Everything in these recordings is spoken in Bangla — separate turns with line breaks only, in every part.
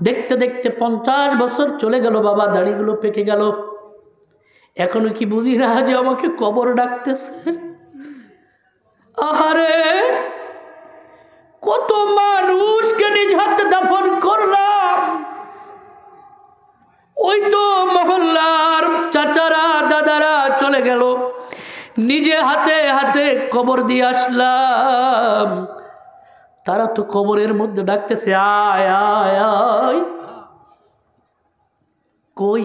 দেখতে দেখতে 50 বছর চলে গেল, বাবা দাড়িগুলো পেকে গেল। এখনো কি বুঝি না যে আমাকে কবর ডাকতেছে? আহারে, কত মানুষকে নিজ হাতে দাফন করলাম। ওই তো মহল্লার চাচারা দাদারা চলে গেল, নিজে হাতে হাতে কবর দিয়ে আসলাম। তারা তো কবরের মধ্যে ডাকতেছে, আয় আয় আয়। কই?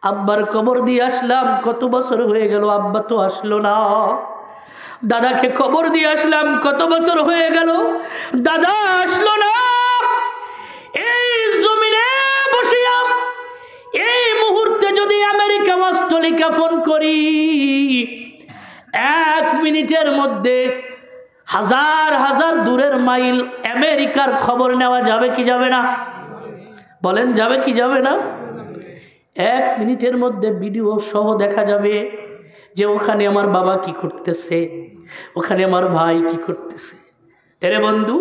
আব্বার কবর দিয়ে আসলাম, কত বছর হয়ে গেল, আব্বা তো আসলো না। দাদাকে কবর দিয়ে আসলাম, কত বছর হয়ে গেল, দাদা আসলো না। এই জমিনে বসিয়া এই মুহূর্তে যদি আমেরিকা অস্ট্রেলিয়া ফোন করি, 1 মিনিটের মধ্যে হাজার হাজার দূরের মাইল আমেরিকার খবর নেওয়া যাবে কি যাবে না? বলেন, যাবে কি যাবে না? 1 মিনিটের মধ্যে ভিডিও সহ দেখা যাবে যে ওখানে আমার বাবা কি করতেছে, ওখানে আমার ভাই কি করতেছে। এরে বন্ধু,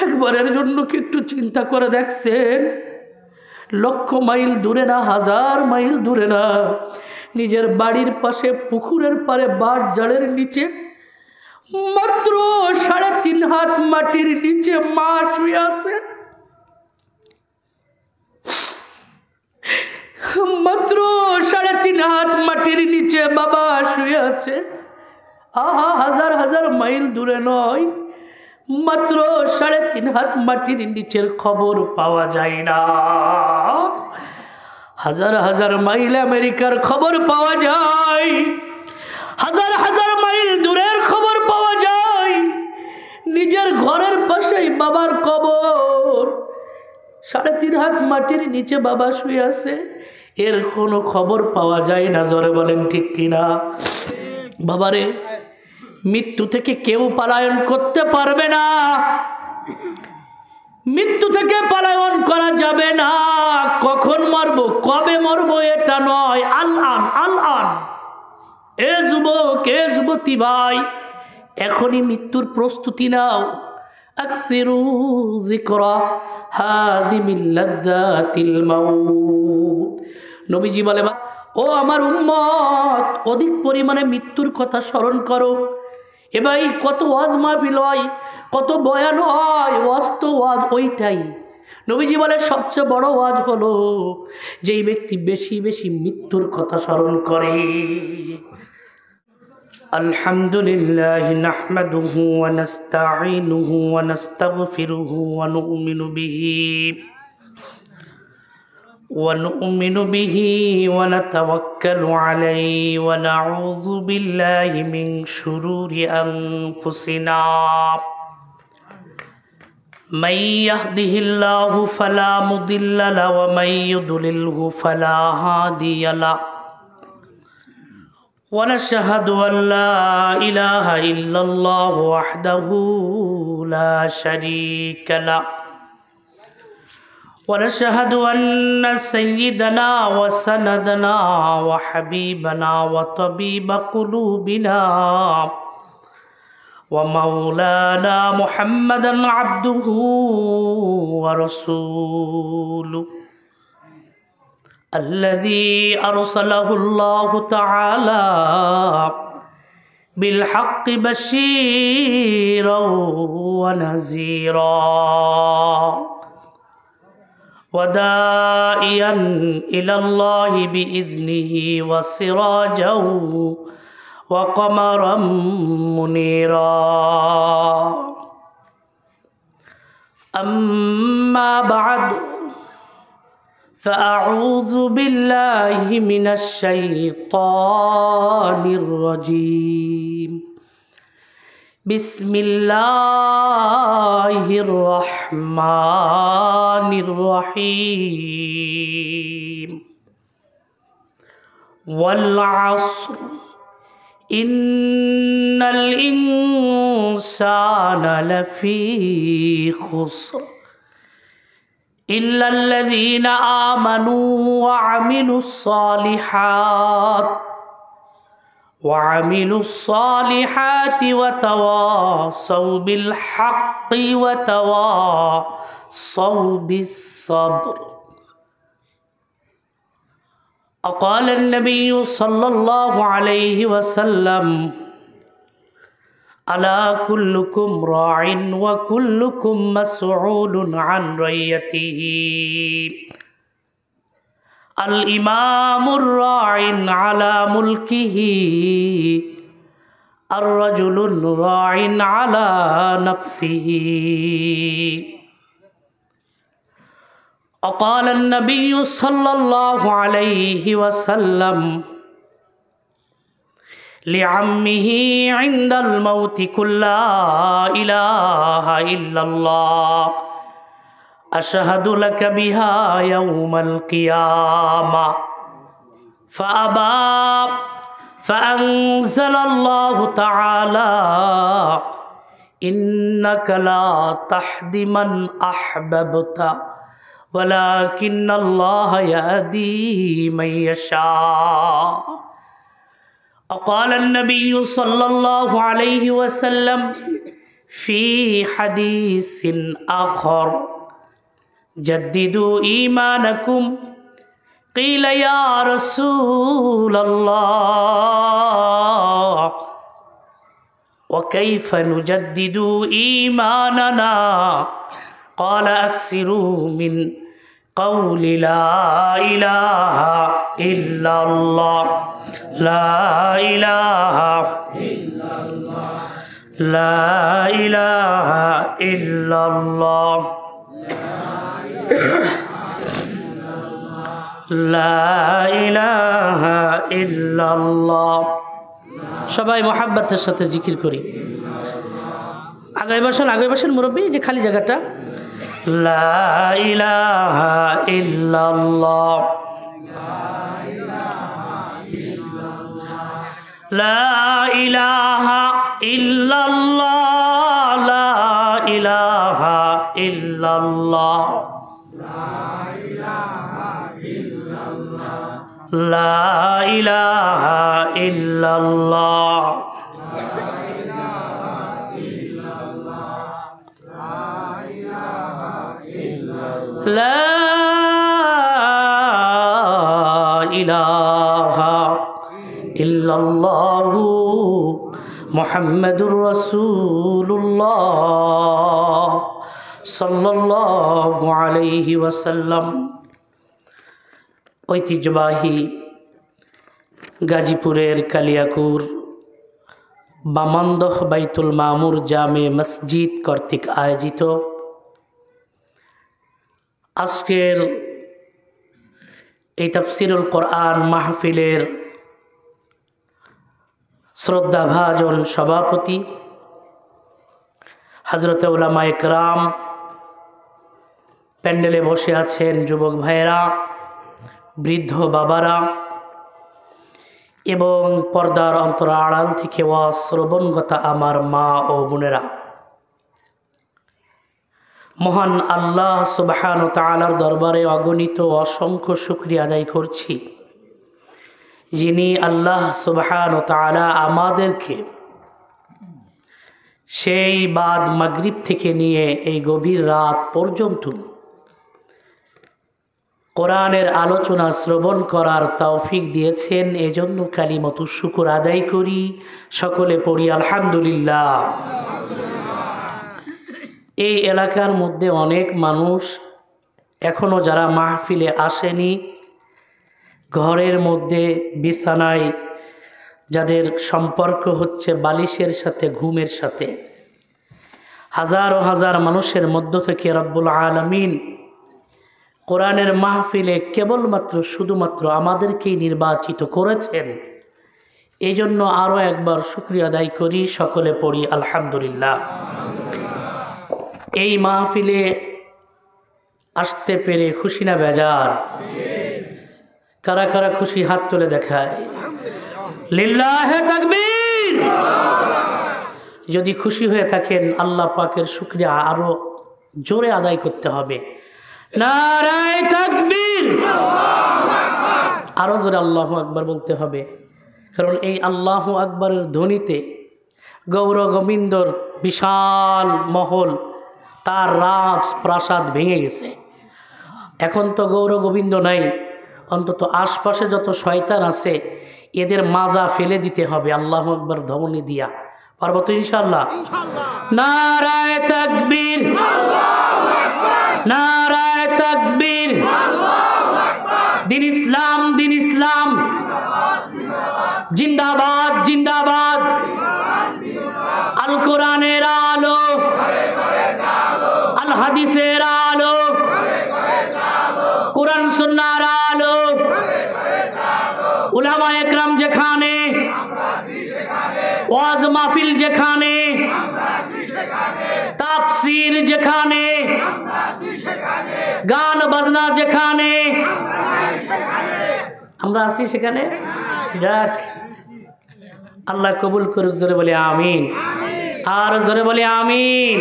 একবারের জন্য কি একটু চিন্তা করে দেখছেন? লক্ষ মাইল দূরে না, হাজার মাইল দূরে না, নিজের বাড়ির পাশে পুকুরের পাড়ে বাঁশ ঝাড়ের নিচে মাত্র 3.5 হাত মাটির নিচে মা শুয়ে আছে। মাত্র 3.5 হাত মাটির নিচে বাবা শুয়ে আছে। আহা, হাজার হাজার মাইল দূরে নয়, মাত্র 3.5 হাত মাটির নিচের খবর পাওয়া যায় না। হাজার হাজার মাইল আমেরিকার খবর পাওয়া যায়, হাজার হাজার মাইল দূরের খবর পাওয়া যায়। নিজের ঘরের পাশেই বাবার কবর, 3.5 হাত মাটির নিচে বাবা শুয়ে আছে, এর কোনো খবর পাওয়া যায় না। জোরে বলেন ঠিক কিনা? বাবারে, মৃত্যু থেকে কেউ পলায়ন করতে পারবে না, মৃত্যু থেকে পলায়ন করা যাবে না। কখন মরবো, কবে মরবো এটা নয়, আল্লাহ আল্লাহ। এ যুবক, এ যুবতী ভাই, এখনই মৃত্যুর প্রস্তুতি নাও। আকসিরু যিকরা হাদিমিল লাযযাতিল মাউত। নবীজি বলে, ও আমার উম্মত, অধিক পরিমাণে মৃত্যুর কথা স্মরণ করো। এ ভাই, কত ওয়াজ মাহফিল হয়, কত বয়ান হয়, ওয়াজ তো ওয়াজ ওইটাই। নবীজি বলে সবচেয়ে বড় ওয়াজ হলো যেই ব্যক্তি বেশি বেশি মৃত্যুর কথা স্মরণ করে। আলহামদুলিল্লাহি নাহমাদুহু ওয়া নাস্তাঈনুহু ওয়া নাস্তাগফিরুহু ওয়া নু'মিনু বিহি ওয়া নাতাওয়াক্কালু আলাইহি ওয়া নাউযু বিল্লাহি মিন শুরুরি আনফুসিনা। মান ইয়াহদিহিল্লাহু ফালা মুদিল্লা লাহু ওয়া মান ইউদ্লিলহু ফালা হাদিয়া লাহু। ونشهد أن لا إله إلا الله وحده لا شريك له ونشهد أن سيدنا وسندنا وحبيبنا وطبيب قلوبنا ومولانا محمدا عبده ورسوله الذي أرسله الله تعالى بالحق بشيرا ونذيرا وداعيا إلى الله بإذنه وسراجا وقمرا منيرا. أما بعد، فأعوذ بالله من الشيطان الرجيم. بسم الله الرحمن الرحيم. والعصر إن الإنسان لفي خسر إلا الذين آمنوا وعملوا الصالحات وتواصوا بالحق صوب الصبر. وقال النبي صلى الله عليه وسلم ألا كلكم راع وكلكم مسؤول عن رعيته. الإمام الراع على ملكه، الرجل راع على نفسه. وقال النبي صلى الله عليه وسلم لعمه عند الموت قل لا إله إلا الله أشهد لك بها يوم القيامة فأبى، فأنزل الله تعالى إنك لا تهدي من أحببت ولكن الله يهدي من يشاء. وقال النبي صلى الله عليه وسلم في حديث آخر جددوا إيمانكم. قيل يا رسول الله وكيف نجدد إيماننا؟ قال أكثروا من قول لا إله إلا الله لا إله إلا الله لا إله إلا الله لا إله إلا الله. সবাই মোহাব্বতের সাথে জিকির করি। আগে বসেন মুরব্বী, যে খালি জায়গাটা। লা ইলাহা ইল্লাল্লাহ লা ইলাহা ইল্লাল্লাহ লা ইলাহা ইল্লাল্লাহ লা ইলাহা ইল্লাল্লাহ লা ইলাহা ইল্লাল্লাহু মুহাম্মাদুর রাসূলুল্লাহ সাল্লাল্লাহু আলাইহি ওয়াসাল্লাম। ঐতিহ্যবাহী গাজীপুরের কালিয়াকুর বামানদহ বাইতুল মামুর জামে মসজিদ কর্তৃক আয়োজিত আজকের এই তাফসিরুল কোরআন মাহফিলের শ্রদ্ধাভাজন সভাপতি হযরত উলামায়ে কেরাম, প্যান্ডেলে বসে আছেন যুবক ভাইয়েরা, বৃদ্ধ বাবারা এবং পর্দার অন্তর আড়াল থেকে ওয়াজ শ্রবণগতা আমার মা ও বোনেরা, মহান আল্লাহ সুবহানাহু ওয়া তাআলার দরবারে অগণিত অসংখ্য শুকরিয়া আদায় করছি, যিনি আল্লাহ সুবহানাহু ওয়া তাআলা আমাদেরকে সেই বাদ মাগরিব থেকে নিয়ে এই গভীর রাত পর্যন্ত কোরআনের আলোচনা শ্রবণ করার তৌফিক দিয়েছেন। এজন্য কালিমাতু শুকর আদায় করি, সকলে পড়ি আলহামদুলিল্লাহ। এই এলাকার মধ্যে অনেক মানুষ এখনো যারা মাহফিলে আসেনি, ঘরের মধ্যে বিছানায় যাদের সম্পর্ক হচ্ছে বালিশের সাথে, ঘুমের সাথে, হাজারো হাজার মানুষের মধ্য থেকে রব্বুল আলামিন কোরআনের মাহফিলে কেবলমাত্র শুধুমাত্র আমাদেরকেই নির্বাচিত করেছেন। এই জন্য আরও একবার শুকরিয়া আদায় করি, সকলে পড়ি আলহামদুলিল্লাহ। এই মাহফিলে আসতে পেরে খুশি না বেজার? কারা কারা খুশি হাত তুলে দেখায়? লিল্লাহে তাকবীর। যদি খুশি হয়ে থাকেন আল্লাহ পাকের শুকরিয়া আরো জোরে আদায় করতে হবে। নারায়ে তাকবীর, আরো জোরে আল্লাহু আকবার বলতে হবে, কারণ এই আল্লাহু আকবরের ধ্বনিতে গৌর গোবিন্দর বিশাল মহল তার রাজ প্রাসাদ ভেঙে গেছে। এখন তো গৌর গোবিন্দ নাই, অন্তত আশপাশে যত শয়তান আছে এদের মাজা ফেলে দিতে হবে আল্লাহু আকবার ধ্বনি দিয়া। পারবো তো ইনশাআল্লাহ? নারায়ে তাকবীর, নারায়ে তাকবীর, দিন ইসলাম, দিন ইসলাম জিন্দাবাদ, জিন্দাবাদ। আল কোরআনের আলো, আল হাদিসের আলো, কোরআন সুন্নাহর আলো, উলামা একরাম যেখানে, ওয়াজ মাহফিল যেখানে, তাফসীর যেখানে, গান বাজনা যেখানে, আমরা আছি সেখানে। যাক, আল্লাহ কবুল করুক। জোরে বলি আমিন, আর জোরে বলি আমিন।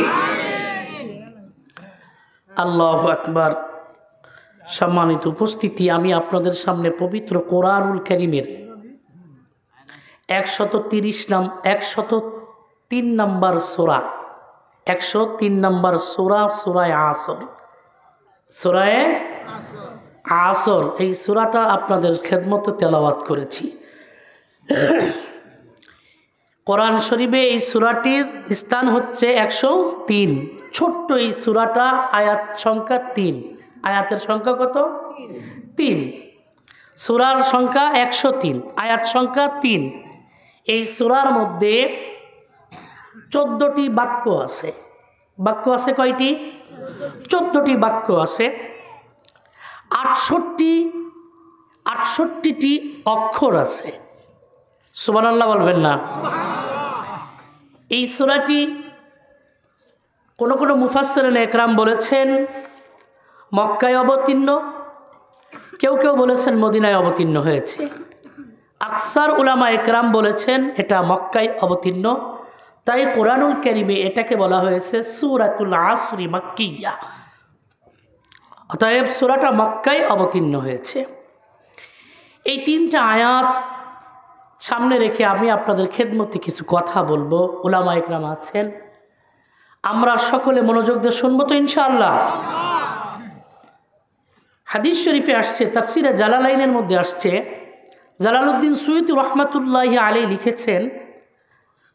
আল্লাহু আকবার। সম্মানিত উপস্থিতি, আমি আপনাদের সামনে পবিত্র কোরআনুল কারীমের 103 নম্বর সূরা, 103 নম্বর সূরা, সূরায়ে আসর, সূরায়ে আসর, এই সূরাটা আপনাদের খেদমতে তেলাওয়াত করেছি। কোরআন শরীফে এই সূরাটির স্থান হচ্ছে 103। ছোট্ট এই সূরাটা, আয়াত সংখ্যা 3। আয়াতের সংখ্যা কত? 3। সূরার সংখ্যা 103, আয়াত সংখ্যা 3। এই সূরার মধ্যে 14টি বাক্য আছে। বাক্য আছে কয়টি? 14টি বাক্য আছে। 68টি অক্ষর আছে। সুবহানাল্লাহ বলবেন না? এই সূরাটি কোন কোন মুফাসসিরিন একরাম বলেছেন মক্কায় অবতীর্ণ, কেউ কেউ বলেছেন মদিনায় অবতীর্ণ হয়েছে। আকসার উলামা একরাম বলেছেন এটা মক্কায় অবতীর্ণ। তাই কোরআনুল কারীমে এটাকে বলা হয়েছে সূরাতুল আসরি মাক্কিয়া। অতএব সূরাটা মক্কায় অবতীর্ণ হয়েছে। এই 3টা আয়াত সামনে রেখে আমি আপনাদের খেদমতে কিছু কথা বলবো। উলামা একরাম আছেন, আমরা সকলে মনোযোগ দিয়ে শুনবো তো ইনশাআল্লাহ। হাদিস শরীফে আসছে, তাফসিরে জালালাইনের মধ্যে আসছে, জালালউদ্দিন সুয়ুতি রহমাতুল্লাহি আলাইহি লিখেছেন,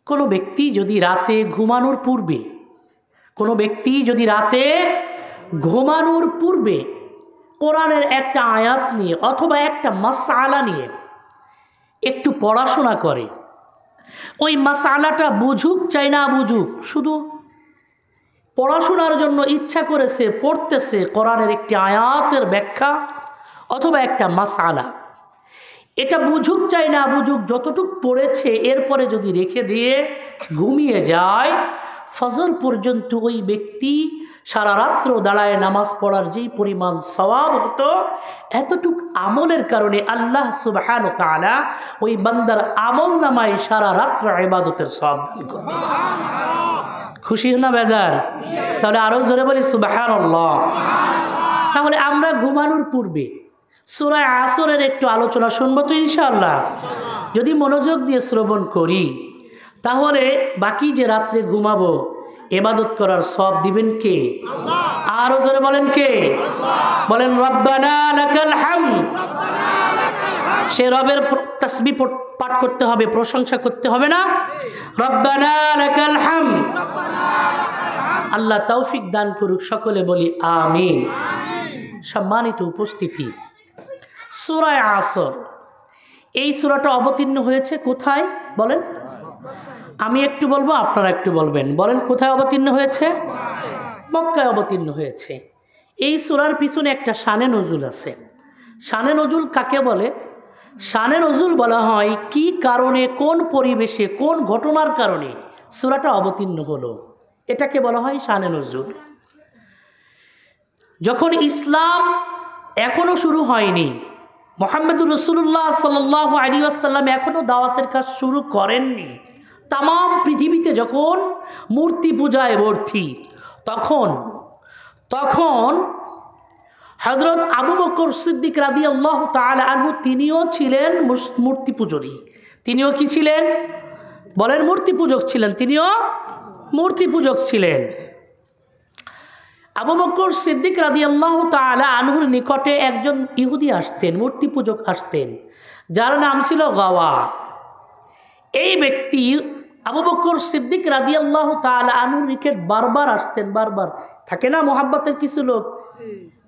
কোনো ব্যক্তি যদি রাতে ঘুমানোর পূর্বে, কোনো ব্যক্তি যদি রাতে ঘুমানোর পূর্বে কোরআনের একটা আয়াত নিয়ে অথবা একটা মাসআলা নিয়ে একটু পড়াশোনা করে, ওই মাসআলাটা বুঝুক চাই না বুঝুক, শুধু পড়াশোনার জন্য ইচ্ছা করেছে, পড়তেছে কোরআনের একটি আয়াতের ব্যাখ্যা অথবা একটা মাসআলা, এটা বুঝুক চাই না বুঝুক, যতটুক পড়েছে এরপরে যদি রেখে দিয়ে ঘুমিয়ে যায়, ফজর পর্যন্ত ওই ব্যক্তি সারা রাত্র দাঁড়ায় নামাজ পড়ার যেই পরিমাণ সওয়াব হতো, এতটুক আমলের কারণে আল্লাহ সুবহানাহু ওয়া তাআলা ওই বান্দার আমল নামায় সারা রাত্র ইবাদতের সওয়াব দান করবে। খুশি না বেজার? তাহলে আরো জোরে বলি সুবহানাল্লাহ। তাহলে আমরা ঘুমানোর পূর্বে সূরা আসরের একটু আলোচনা শুনবো তো ইনশাআল্লাহ। যদি মনোযোগ দিয়ে শ্রবণ করি তাহলে বাকি যে রাত্রে ঘুমাবো ইবাদত করার সওয়াব দিবেন কে? আল্লাহ। আরো জোরে বলেন কে? আল্লাহ। বলেন রব্বানা লাকাল হামদ। সে রবের তাসবিহ পাঠ করতে হবে, প্রশংসা করতে হবে না? রব্বানা লাকাল হামদ। আল্লাহ তৌফিক দান করুক, সকলে বলি আমিন। সম্মানিত উপস্থিতি, সূরা আসর, এই সূরাটা অবতীর্ণ হয়েছে কোথায় বলেন? আমি একটু বলবো, আপনারা একটু বলবেন। বলেন কোথায় অবতীর্ণ হয়েছে? মক্কায় অবতীর্ণ হয়েছে। এই সূরার পিছনে একটা শানে নজুল আছে। শানে নজুল কাকে বলে? শানে নজুল বলা হয় কি কারণে, কোন পরিবেশে, কোন ঘটনার কারণে সূরাটা অবতীর্ণ হলো, এটাকে বলা হয় শানে নজুল। যখন ইসলাম এখনো শুরু হয়নি, মুহাম্মদুর রাসূলুল্লাহ সাল্লাল্লাহু আলাইহি ওয়াসাল্লাম এখনো দাওয়াতের কাজ শুরু করেননি, তাম পৃথিবীতে যখন মূর্তি পূজায় ভর্তি, তখন হযরত আবু বকর সিদ্দিক রাদিয়াল্লাহু তাআলা আনহু তিনিও ছিলেন মূর্তি পূজনী। তিনিও কি ছিলেন? বলেন মূর্তি পূজক ছিলেন। তিনিও মূর্তি পূজক ছিলেন। আবু বকর সিদ্দিক রাদিয়াল্লাহু তাআলা আনহুর নিকটে একজন ইহুদি আসতেন, মূর্তি পূজক আসতেন, যার নাম ছিল গাওয়া। এই ব্যক্তি আবু বকর সিদ্দিক রাদিয়াল্লাহু তাআলা আনহুর নিকট বারবার আসতেন, বারবার। থাকে না মোহাব্বতের কিছু লোক,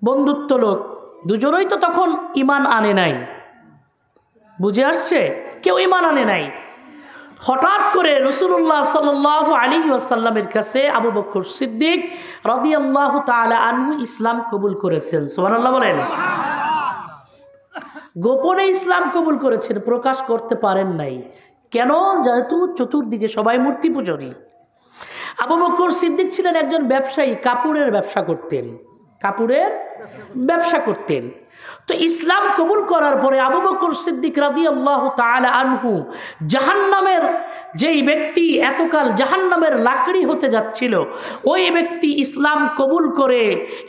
বন্ধুত্ব লোক, দুজনেই তো তখন ঈমান আনে নাই, বুঝে আসছে, কেউ ঈমান আনে নাই। হঠাৎ করে রাসূলুল্লাহ সাল্লাল্লাহু আলাইহি ওয়াসাল্লামের কাছে আবু বকর সিদ্দিক রাদিয়াল্লাহু তাআলা আনহু ইসলাম কবুল করেছেন। সুবহানাল্লাহ বলেন। গোপনে ইসলাম কবুল করেছেন, প্রকাশ করতে পারেন নাই। কেন? যেহেতু চতুর্দিকে সবাই মূর্তি পূজারী। আবু বকর সিদ্দিক ছিলেন একজন ব্যবসায়ী, কাপড়ের ব্যবসা করতেন, কাপড়ের ব্যবসা করতেন। তো ইসলাম কবুল করার পরে আবু বকর সিদ্দিক রাদিয়াল্লাহু তাআলা আনহু জাহান্নামের যেই ব্যক্তি এতকাল জাহান্নামের লাকড়ি হতে যাচ্ছিল, ওই ব্যক্তি ইসলাম কবুল করে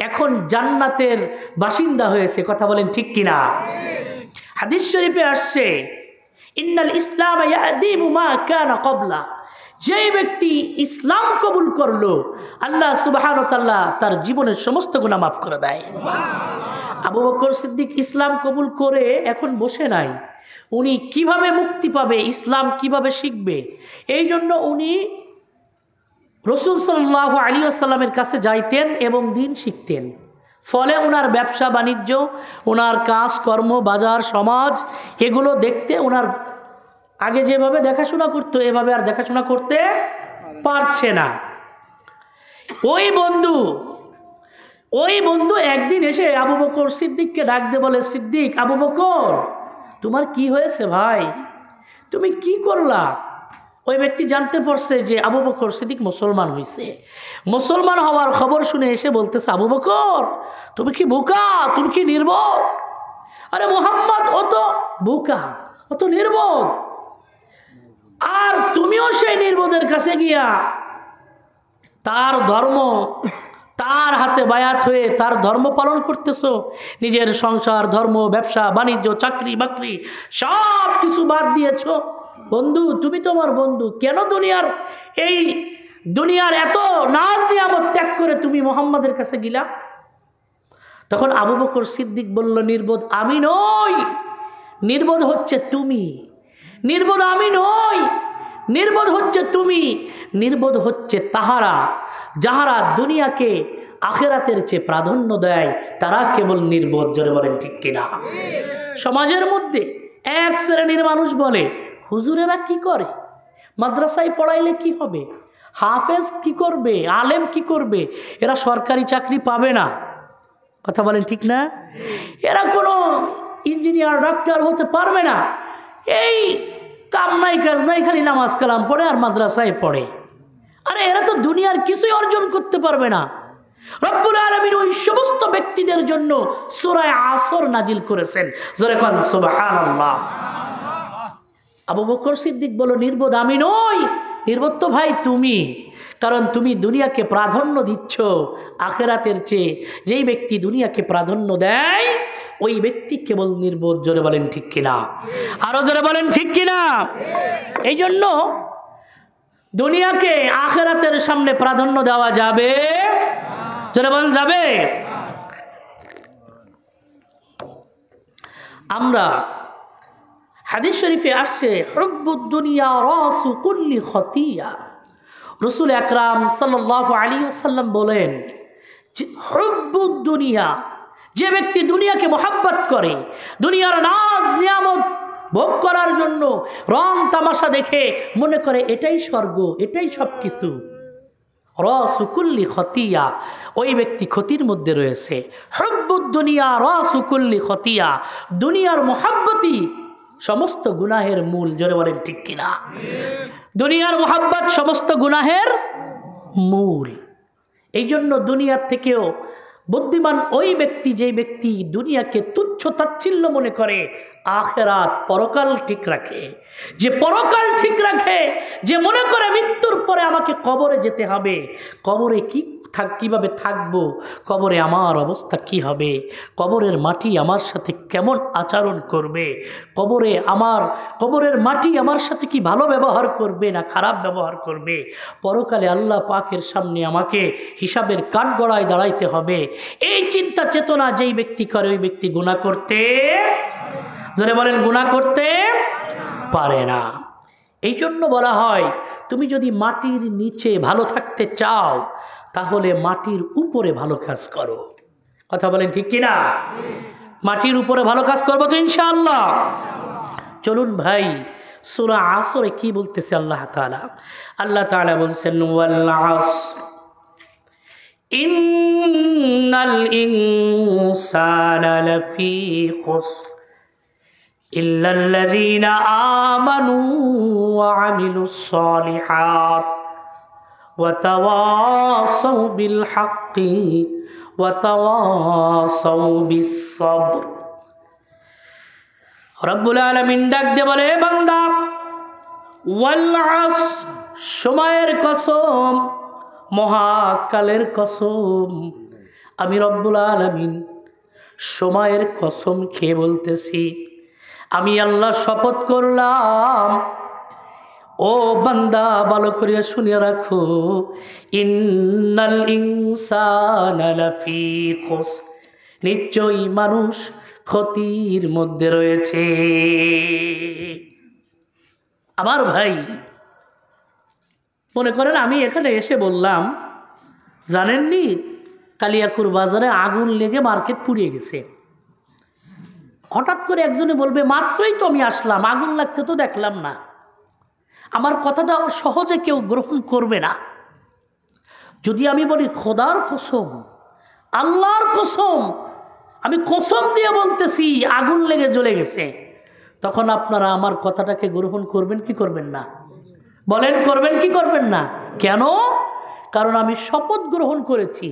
এখন জান্নাতের বাসিন্দা হয়েছে। কথা বলেন ঠিক কিনা? হাদিস শরীফে আসছে, ইন্নাল ইসলাম ইয়াদিমু মা কানা ক্বাবলা। যেই ব্যক্তি ইসলাম কবুল করলো, আল্লাহ সুবহানাহু ওয়া তাআলা তার জীবনের সমস্ত গুনাহ মাফ করে দেয়। আবু বকর সিদ্দিক ইসলাম কবুল করে এখন বসে নাই। উনি কিভাবে মুক্তি পাবে, ইসলাম কিভাবে শিখবে, এই জন্য উনি রাসূল সাল্লাল্লাহু আলাইহি ওয়াসাল্লামের কাছে যাইতেন এবং দিন শিখতেন। ফলে ওনার ব্যবসা বাণিজ্য, ওনার কাজ কর্ম, বাজার সমাজ, এগুলো দেখতে ওনার আগে যেভাবে দেখাশোনা করতো এভাবে আর দেখাশোনা করতে পারছে না। ওই বন্ধু একদিন এসে আবু বকর সিদ্দিককে ডাক দিয়ে বলে, সিদ্দিক, আবু বকর, তোমার কি হয়েছে ভাই, তুমি কি করলা? ওই ব্যক্তি জানতে পারছে যে আবু বকর সিদ্দিক মুসলমান হয়েছে। মুসলমান হওয়ার খবর শুনে এসে বলতেছে, আবু বকর, তুমি কি বোকা, তুমি কি নির্বোধ? আরে মুহাম্মদ অত বোকা, অত নির্বোধ, আর তুমিও সেই নির্বোধের কাছে গিয়া তার ধর্ম, তার হাতে বায়াত হয়ে তার ধর্ম পালন করতেছো। নিজের সংসার, ধর্ম, ব্যবসা বাণিজ্য, চাকরি বাকরি সব কিছু বাদ দিয়েছো। বন্ধু, তুমি তোমার বন্ধু, কেন দুনিয়ার এত নাজ নিয়ামত ত্যাগ করে তুমি মুহাম্মাদের কাছে গিলা? তখন আবু বকর সিদ্দিক বলল, নির্বোধ আমি নই, নির্বোধ হচ্ছে তুমি। নির্বোধ আমি নই, নির্বোধ হচ্ছে তুমি। নির্বোধ হচ্ছে তাহারা যাহারা দুনিয়াকে আখেরাতের চেয়ে প্রাধান্য দেয়, তারা কেবল নির্বোধ। জোরে বলেন ঠিক কিনা? সমাজের মধ্যে এক শ্রেণীর মানুষ বলে, হুজুরেরা কি করে, মাদ্রাসায় পড়াইলে কি হবে, হাফেজ কি করবে, আলেম কি করবে, এরা সরকারি চাকরি পাবে না। কথা বলেন ঠিক না? এরা কোনো ইঞ্জিনিয়ার, ডাক্তার হতে পারবে না। এই কাম নাই কাজ নাই, খালি নামাজ কালাম পড়ে আর মাদ্রাসায় পড়ে। আরে এরা তো দুনিয়ার কিছুই অর্জন করতে পারবে না। রব্বুল আলামিন ওই সমস্ত ব্যক্তিদের জন্য সূরা আসর নাজিল করেছেন। জোরে কোন সুবহানাল্লাহ। আবু বকর সিদ্দিক বলল, নির্বোধ আমি নই, নির্বোধ তো ভাই তুমি, কারণ তুমি দুনিয়াকে প্রাধান্য দিচ্ছ আখেরাতের চেয়ে। যেই ব্যক্তি দুনিয়াকে প্রাধান্য দেয় ওই ব্যক্তি কেবল নির্বোধ। জোরে বলেন ঠিক কিনা? আরো জোরে বলেন ঠিক কিনা? এই জন্য দুনিয়াকে আখেরাতের সামনে প্রাধান্য দেওয়া যাবে? জোরে বলেন যাবে? আমরা হাদিস শরীফে আসছে, হুব্বুদ দুনিয়া রাসু কুল্লি খতিয়া। রাসূল আকরাম সাল্লাল্লাহু আলাইহি ওয়াসাল্লাম বলেন, হুব্বুদ দুনিয়া, যে ব্যক্তি দুনিয়াকে মহব্বত করে, দুনিয়ার নাজ নিয়ামত ভোগ করার জন্য রং তামাশা দেখে মনে করে এটাই স্বর্গ, এটাই সব কিছু, রাসু কুল্লি খতিয়া, ওই ব্যক্তি ক্ষতির মধ্যে রয়েছে। হুব্বুদ দুনিয়া রাসু কুল্লি খতিয়া, দুনিয়ার মহব্বতই সমস্ত গুনাহের মূল। জোরে বলেন ঠিক কিনা? দুনিয়ার মোহাব্বত সমস্ত গুনাহের মূল। এই জন্য দুনিয়ার থেকেও বুদ্ধিমান ওই ব্যক্তি, যে ব্যক্তি দুনিয়াকে তুচ্ছ তাচ্ছিল্য মনে করে, আখেরাত পরকাল ঠিক রাখে। যে পরকাল ঠিক রাখে, যে মনে করে মৃত্যুর পরে আমাকে কবরে যেতে হবে, কবরে কি কিভাবে থাকবো, কবরে আমার অবস্থা কি হবে, কবরের মাটি আমার সাথে কেমন আচরণ করবে, কবরের মাটি আমার সাথে কি ভালো ব্যবহার করবে না খারাপ ব্যবহার করবে, পরকালে আল্লাহ পাকের সামনে আমাকে হিসাবের কাঠগড়ায় দাঁড়াইতে হবে, এই চিন্তা চেতনা যেই ব্যক্তি করে ওই ব্যক্তি গুনাহ করতে, জোরে বলেন, গুনাহ করতে পারে না। এই জন্য বলা হয় তুমি যদি মাটির নিচে ভালো থাকতে চাও তাহলে মাটির উপরে ভালো কাজ করো। কথা বলেন ঠিক কিনা? মাটির উপরে ভালো কাজ করবো তো ইনশাআল্লাহ। চলুন ভাই, সূরা আসরে কি বলতেছে আল্লাহ তাআলা? আল্লাহ তাআলা বলছেন ওয়াল আসর ইন্নাল ইনসানা লাফি খুসর ইল্লাল্লাযীনা আমানু ওয়া আমিলুস সালিহাত ওয়া তাওয়াসাউ বিল হাক্কি ওয়া তাওয়াসাউ বিস সাবর। রব্বুল আলামিন ডাক দিয়ে বলে, বান্দা, ওয়াল আসর, সময়ের কসম, মহাকালের কসম, আমি রব্বুল আলামিন সময়ের কসম খেয়ে বলতেছি, আমি আল্লাহ শপথ করলাম। ও বান্দা, ভালো করিয়া শুনিয়া রাখো, ইন্নাল ইনসানা লাফি খুসর, নিশ্চয়ই মানুষ ক্ষতির মধ্যে রয়েছে। আমার ভাই, মনে করেন আমি এখানে এসে বললাম, জানেননি কালিয়াকুর বাজারে আগুন লেগে মার্কেট পুড়িয়ে গেছে। হঠাৎ করে একজনে বলবে, মাত্রই তো আমি আসলাম, আগুন লাগতে তো দেখলাম না। আমার কথাটা সহজে কেউ গ্রহণ করবে না। যদি আমি বলি খোদার কসম, আল্লাহর কসম, আমি কসম দিয়ে বলতেছি আগুন লেগে জ্বলে গেছে, তখন আপনারা আমার কথাটাকে গ্রহণ করবেন কি করবেন না? বলেন, করবেন কি করবেন না? কেন? কারণ আমি শপথ গ্রহণ করেছি।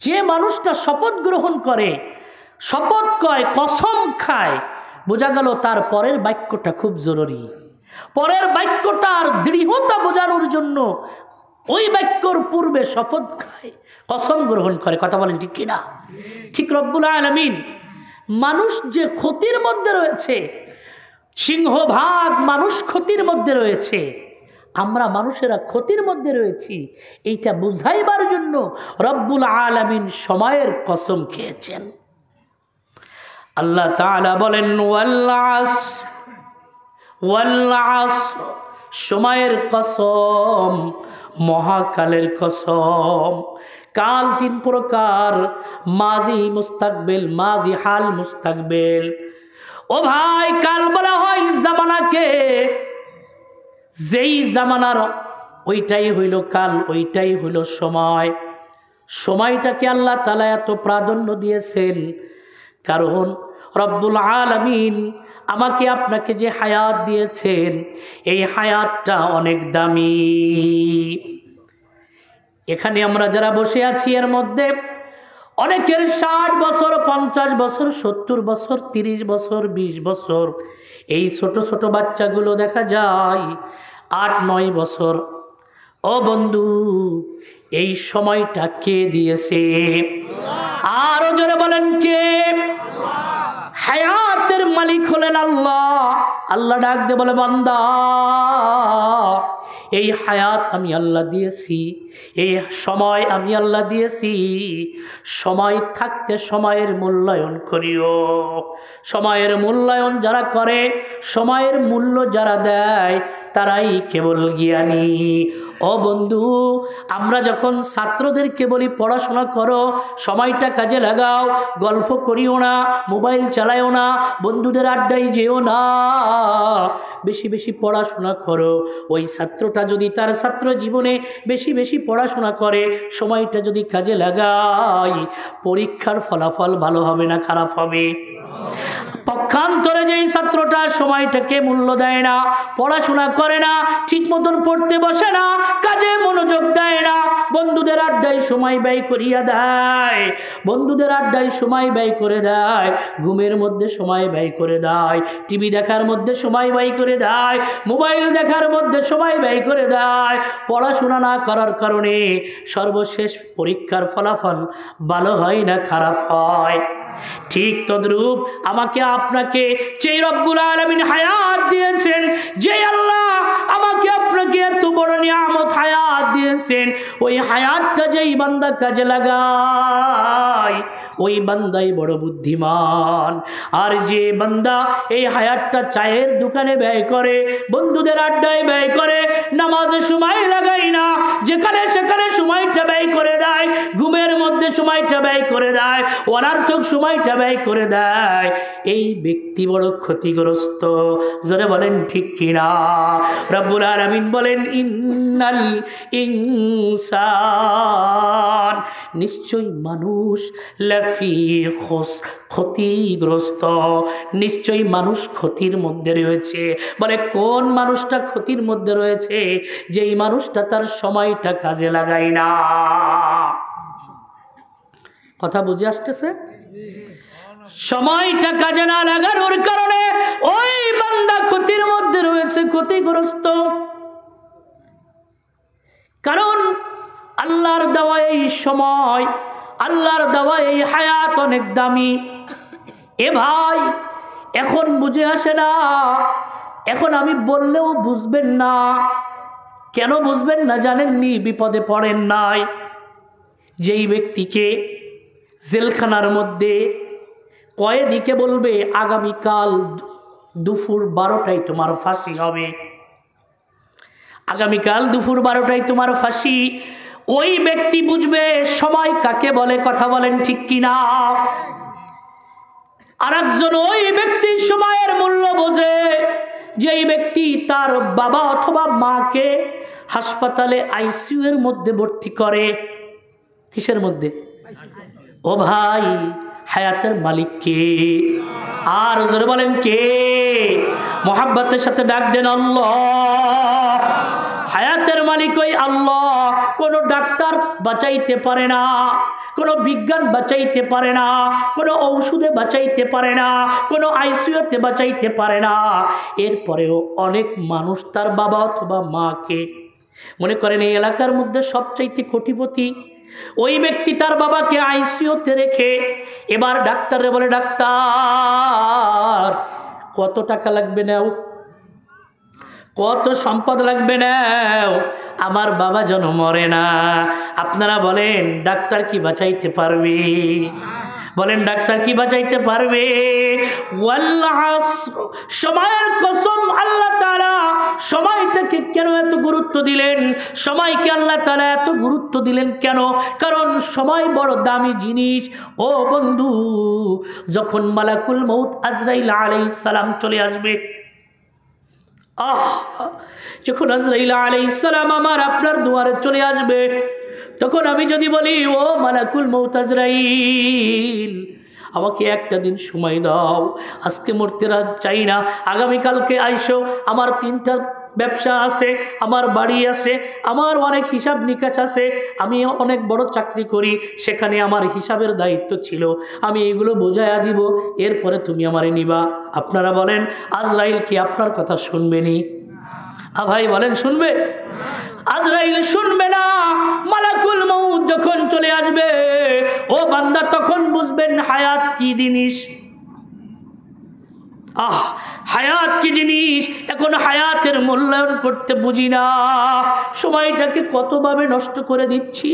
যে মানুষটা শপথ গ্রহণ করে, শপথ কয়, কসম খায়, বোঝা গেল তার পরের বাক্যটা খুব জরুরি। পরের বাক্যটার দৃঢ়তা বোঝানোর জন্য ওই বাক্যর পূর্বে শপথ খায়, কসম গ্রহণ করে। কথা বলেন ঠিক কিনা? ঠিক রব্বুল আলামিন মানুষ যে ক্ষতির মধ্যে রয়েছে, সিংহভাগ মানুষ ক্ষতির মধ্যে রয়েছে, আমরা মানুষেরা ক্ষতির মধ্যে রয়েছি, এইটা বুঝাইবার জন্য রব্বুল আলামিন সময়ের কসম খেয়েছেন। আল্লাহ তাআলা বলেন ওয়াল আসর, ওয়াল আসর, সময়ের কসম, মহাকালের কসম। কাল তিন প্রকার, মাজি মুস্তাকবিল, মাজি হাল মুস্তাকবিল। ও ভাই, কাল বলা হয় জামানাকে, যেই জামানার ওইটাই হইল কাল, ওইটাই হইল সময়। সময়টাকে আল্লাহ তাআলা এত প্রাধান্য দিয়েছেন কারণ রব্বুল আলামিন আমাকে আপনাকে যে হায়াত দিয়েছেন, এই হায়াতটা অনেক দামি। এখানে আমরা যারা বসে আছি এর মধ্যে অনেকের 60 বছর, 50 বছর, 70 বছর, 30 বছর, 20 বছর। এই ছোট ছোট বাচ্চাগুলো দেখা যায় 8-9 বছর। ও বন্ধু, এই সময়টা কে দিয়েছে? আরো জোরে বলেন কে? হায়াতের মালিক হলেন আল্লাহ। আল্লাহ ডাক দিয়ে বলে, বান্দা, এই হায়াত আমি আল্লাহ দিয়েছি, এই সময় আমি আল্লাহ দিয়েছি। সময় থাকতে সময়ের মূল্যায়ন করিও। সময়ের মূল্যায়ন যারা করে, সময়ের মূল্য যারা দেয়, তারাই কেবল জ্ঞানী। ও বন্ধু, আমরা যখন ছাত্রদেরকে বলি পড়াশোনা করো, সময়টা কাজে লাগাও, গল্প করিও না, মোবাইল চালাইও না, বন্ধুদের আড্ডায় যেও না, বেশি বেশি পড়াশোনা করো। ওই ছাত্রটা যদি তার ছাত্র জীবনে বেশি বেশি পড়াশোনা করে, সময়টা যদি কাজে লাগায়, পরীক্ষার ফলাফল ভালো হবে না খারাপ হবে? পক্ষ পক্ষান্তরে যেই ছাত্রটা সময়টাকে মূল্য দেয় না, পড়াশোনা করে না, ঠিক মতন পড়তে বসে না, কাজে মনোযোগ দেয় না, বন্ধুদের আড্ডায় সময় ব্যয় করিয়া দেয়, বন্ধুদের আড্ডায় সময় ব্যয় করে দেয়, ঘুমের মধ্যে সময় ব্যয় করে দেয়, টিভি দেখার মধ্যে সময় ব্যয় করে দেয়, মোবাইল দেখার মধ্যে সময় ব্যয় করে দেয়, পড়াশোনা না করার কারণে সর্বশেষ পরীক্ষার ফলাফল ভালো হয় না, খারাপ হয়। ঠিক তদ্রূপ আমাকে আপনাকে যে রব্বুল আলামিন হায়াত দিয়েছেন, যে আল্লাহ আমাকে আপনাকে এত বড় নিয়ামত হায়াত দিয়েছেন, ওই হায়াতটা যেই বান্দা কাজে লাগায় ওই বান্দাই বড় বুদ্ধিমান। আর যে বান্দা এই হায়াতটা চায়ের দোকানে ব্যয় করে, বন্ধুদের আড্ডায় ব্যয় করে, নামাজে সময় লাগায় না, যেখানে সেখানে সময়টা ব্যয় করে দেয়, ঘুমের মধ্যে সময়টা ব্যয় করে দেয়, অনার্থক সময়টা ব্যয় করে দেয়, এই ব্যক্তি বড় ক্ষতিগ্রস্ত। জোরে বলেন ঠিক কিনা? রব্বুল আলামিন বলেন ইন্নাল ইনসান, নিশ্চয়ই মানুষ, লাফি খুসর, ক্ষতিগ্রস্ত, নিশ্চয়ই মানুষ ক্ষতির মধ্যে রয়েছে। বলে কোন মানুষটা ক্ষতির মধ্যে রয়েছে? যেই মানুষটা তার সময়টা কাজে লাগায় না। কথা বুঝে আসতেছে? সময়টা কাজে না লাগানোর কারণে ওই বান্দা ক্ষতির মধ্যে রয়েছে, ক্ষতিগ্রস্ত। কারণ আল্লাহর দেওয়া এই সময়, আল্লাহর দেওয়া এই হায়াত অনেক দামি। এ ভাই, এখন বুঝে আসে না, এখন আমি বললেও বুঝবেন না। কেন বুঝবেন না জানেননি? বিপদে পড়েন নাই। যেই ব্যক্তিকে জেলখানার মধ্যে কয়েদিকে বলবে আগামীকাল দুপুর 12টায় তোমার ফাঁসি হবে, আগামীকাল দুপুর 12টায় তোমার ফাঁসি, ওই ব্যক্তি বুঝবে সময় কাকে বলে। কথা বলেন ঠিক কিনা? আর একজন ওই ব্যক্তি সময়ের মূল্য বোঝে, যেই ব্যক্তি তার বাবা অথবা মাকে হাসপাতালে আইসিইউ এর মধ্যে ভর্তি করে। কিসের মধ্যে? ও ভাই, হায়াতের মালিক কে? আর জোরে বলেন কে? মোহাব্বতের সাথে ডাক দেন আল্লাহ। হায়াতের মালিক ওই আল্লাহ। কোনো ডাক্তার বাঁচাইতে পারে না, কোনো বিজ্ঞান বাঁচাইতে পারে না, কোনো ঔষধে বাঁচাইতে পারে না, কোনো আইসিইউতে বাঁচাইতে পারে না। এরপরেও অনেক মানুষ তার বাবা অথবা মাকে মনে করেন এই এলাকার মধ্যে সবচাইতে কোটিপতি, ওই ব্যক্তি তার বাবাকে আইসিইউতে রেখে এবার ডাক্তারে বলে, ডাক্তার কত টাকা লাগবে নাও, কত সম্পদ লাগবে নাও, আমার বাবা যেন মরে না। আপনারা বলেন ডাক্তার কি বাঁচাইতে পারবে? বলেন ডাক্তার কি বাঁচাইতে পারবে? সময়ের কসম, আল্লাহ তাআলা সময়টাকে কেন এত গুরুত্ব দিলেন? সময়কে আল্লাহ তাআলা এত গুরুত্ব দিলেন কেন? কারণ সময় বড় দামি জিনিস। ও বন্ধু, যখন মালাকুল মউত আজরাইল আলাইহিস সালাম চলে আসবে, যখন আজরাইল আলাইহিস সালাম আমার আপনার দুয়ারে চলে আসবে, তখন আমি যদি বলি, ও মালাকুল মউত আজরাইল, আমাকে একটা দিন সময় দাও, আজকে মরতে রাত চাই না, আগামীকালকে আইসো, আমার 3টা ব্যবসা আছে, আমার বাড়ি আছে, আমার অনেক হিসাব নিকাশ আছে, আমি অনেক বড় চাকরি করি, সেখানে আমার হিসাবের দায়িত্ব ছিল, আমি এগুলো বোঝাইয়া দিব, এরপরে তুমি আমারে নিবা। আপনারা বলেন আজরাইল কি আপনার কথা শুনবেনি? ভাই বলেন শুনবে? আজরাইল শুনবে না। মালাকুল মউত যখন চলে আসবে, ও বান্দা তখন বুঝবেন হায়াত কি জিনিস। হায়াত কি জিনিস? এখন হায়াতের মূল্যায়ন করতে বুঝি না, সময়টাকে কতভাবে নষ্ট করে দিচ্ছি,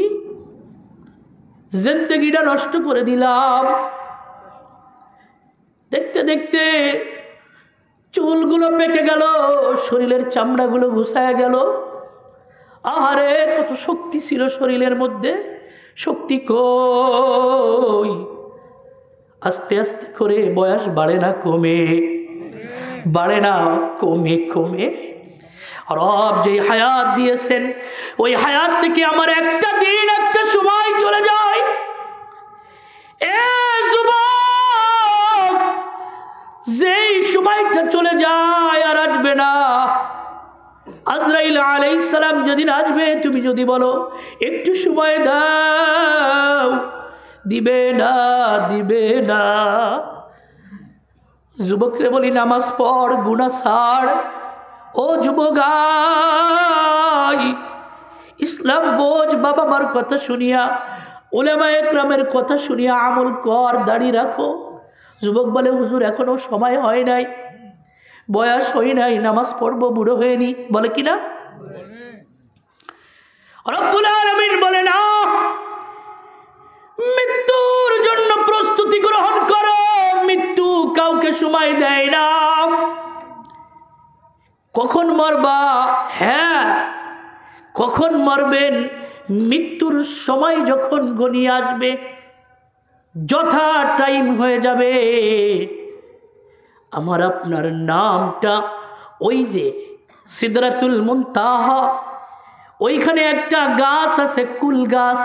জিন্দেগিটা নষ্ট করে দিলাম। দেখতে দেখতে চুলগুলো পেকে গেল, শরীরের চামড়াগুলো ঘুষায় গেল। আহারে, কত শক্তি ছিল শরীরের মধ্যে, শক্তি কই? আস্তে আস্তে করে বয়স বাড়ে না কমে, বাড়ে না কমে কমে। রব যে হায়াত দিয়েছেন, ওই হায়াত থেকে আমার একটা দিন একটা সময় চলে যায়। এ যুবক, যে সময়টা চলে যায় আর আসবে না। আজরাইল আলাইহিস সালাম যেদিন আসবে তুমি যদি বলো একটু সময় দাও, দিবে না, দিবে না। যুবকরে বলি নামাজ পড়, গুনাহ ছাড়। ও যুবগাই, ইসলাম বোঝ, বাবা মার কথা শুনিয়া, উলামায়ে কেরামের কথা শুনিয়া আমল কর, দাড়ি রাখো। যুবক বলে হুজুর এখনো সময় হয় নাই, বয়স হয় নাই, নামাজ পড়বো, বুড়ো হয়নি, বলে কিনা? রব্বুল আলামিন বলে না, মৃত্যুর জন্য প্রস্তুতি গ্রহণ করো। মৃত্যু কাউকে সময় দেয় না। কখন মরবা? হ্যাঁ, কখন মরবেন? মৃত্যুর সময় যখন ঘনিয়ে আসবে, যথা টাইম হয়ে যাবে, আমার আপনার নামটা ওই যে সিদরাতুল মুনতাহা, ওইখানে একটা গাছ আছে, কুল গাছ।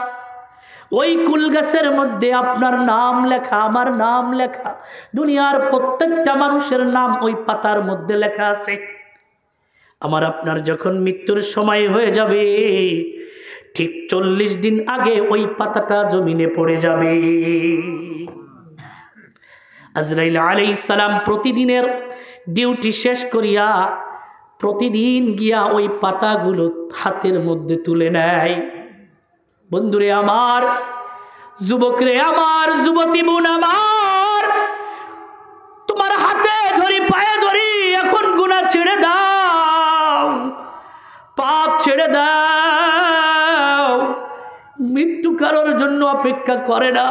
ওই কুল গাছের মধ্যে আপনার নাম লেখা, আমার নাম লেখা, দুনিয়ার প্রত্যেকটা মানুষের নাম ওই পাতার মধ্যে লেখা আছে। আমার আপনার যখন মৃত্যুর সময় হয়ে যাবে, ঠিক 40 দিন আগে ওই পাতাটা জমিনে পড়ে যাবে। আজরাইল আলাইহিস সালাম প্রতিদিনের ডিউটি শেষ করিয়া প্রতিদিন গিয়া ওই পাতাগুলো হাতের মধ্যে তুলে নেয়। বন্ধুরে আমার, যুবকরে আমার, যুবতী বোন আমার, তোমার হাতে ধরি, পায়ে ধরি, এখন গুনাহ ছেড়ে দাও, পাপ ছেড়ে দাও। মৃত্যু কারোর জন্য অপেক্ষা করে না।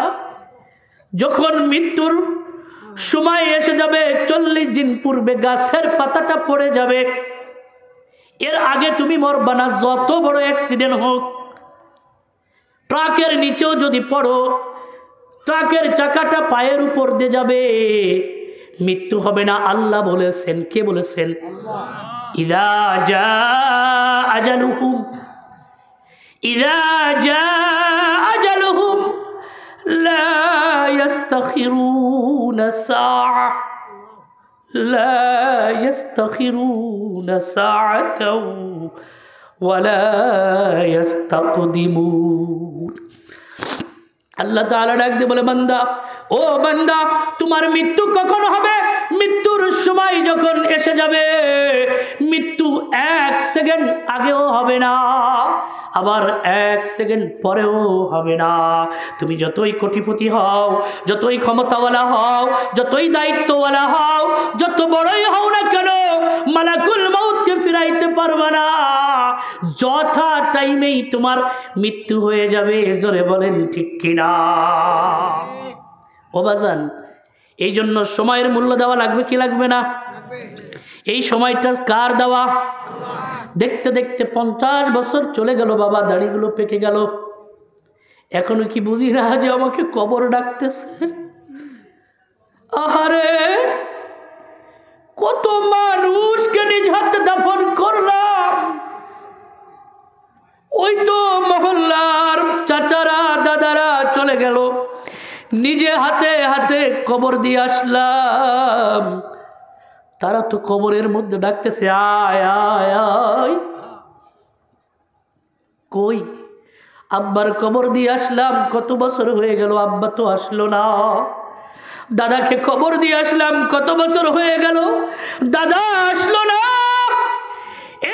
যখন মৃত্যুর সময় এসে যাবে, 40 দিন পূর্বে গাছের পাতাটা পড়ে যাবে, এর আগে তুমি মরবা না। যত বড় অ্যাক্সিডেন্ট হোক, ট্রাকের নিচেও যদি পড়ো, ট্রাকের চাকাটা পায়ের উপর দিয়ে যাবে, মৃত্যু হবে না। আল্লাহ বলেছেন, কে বলেছেন? ইযা জা আজালুহুম, ইযা জা আজালুহুম লা ইস্তাখিরুনা সাআ, লা ইস্তাখিরুনা সাআতাও ওয়ালা ইস্তাকদিমুন। আল্লাহ তাআলা ডাক দিয়ে বলে, বান্দা, ও বান্দা, তোমার মৃত্যু কখন হবে? মৃত্যুর সময় যখন এসে যাবে, মৃত্যু 1 সেকেন্ড আগেও হবে না, আবার 1 সেকেন্ড পরেও হবে না। তুমি যতই কোটিপতি হও, যতই ক্ষমতাওয়ালা হও, যতই দায়িত্বওয়ালা হও, যত বড়ই হও না কেন, মালাকুল মউতকে ফিরাইতে পারবে না। যথা টাইমেই তোমার মৃত্যু হয়ে যাবে। জোরে বলেন ঠিক কিনা? ও বাজান, এই জন্য সময়ের মূল্য দেওয়া লাগবে কি লাগবে না? এই সময়টা কার দেওয়া? দেখতে দেখতে 50 বছর চলে গেল, বাবা দাড়িগুলো পেকে গেল, এখনো কি বুঝি না যে আমাকে কবর ডাকতেছে? আহারে, কত মানুষকে নিজ হাতে দাফন করলাম, ওই তো মহল্লার চাচারা, দাদারা চলে গেল, নিজে হাতে হাতে কবর দিয়ে আসলাম, তারা তো কবরের মধ্যে ডাকতেছে, আয় আয় আয়। কই? আব্বার কবর দিয়ে আসলাম, কত বছর হয়ে গেল, আব্বা তো আসলো না। দাদাকে কবর দিয়ে আসলাম, কত বছর হয়ে গেল, দাদা আসলো না।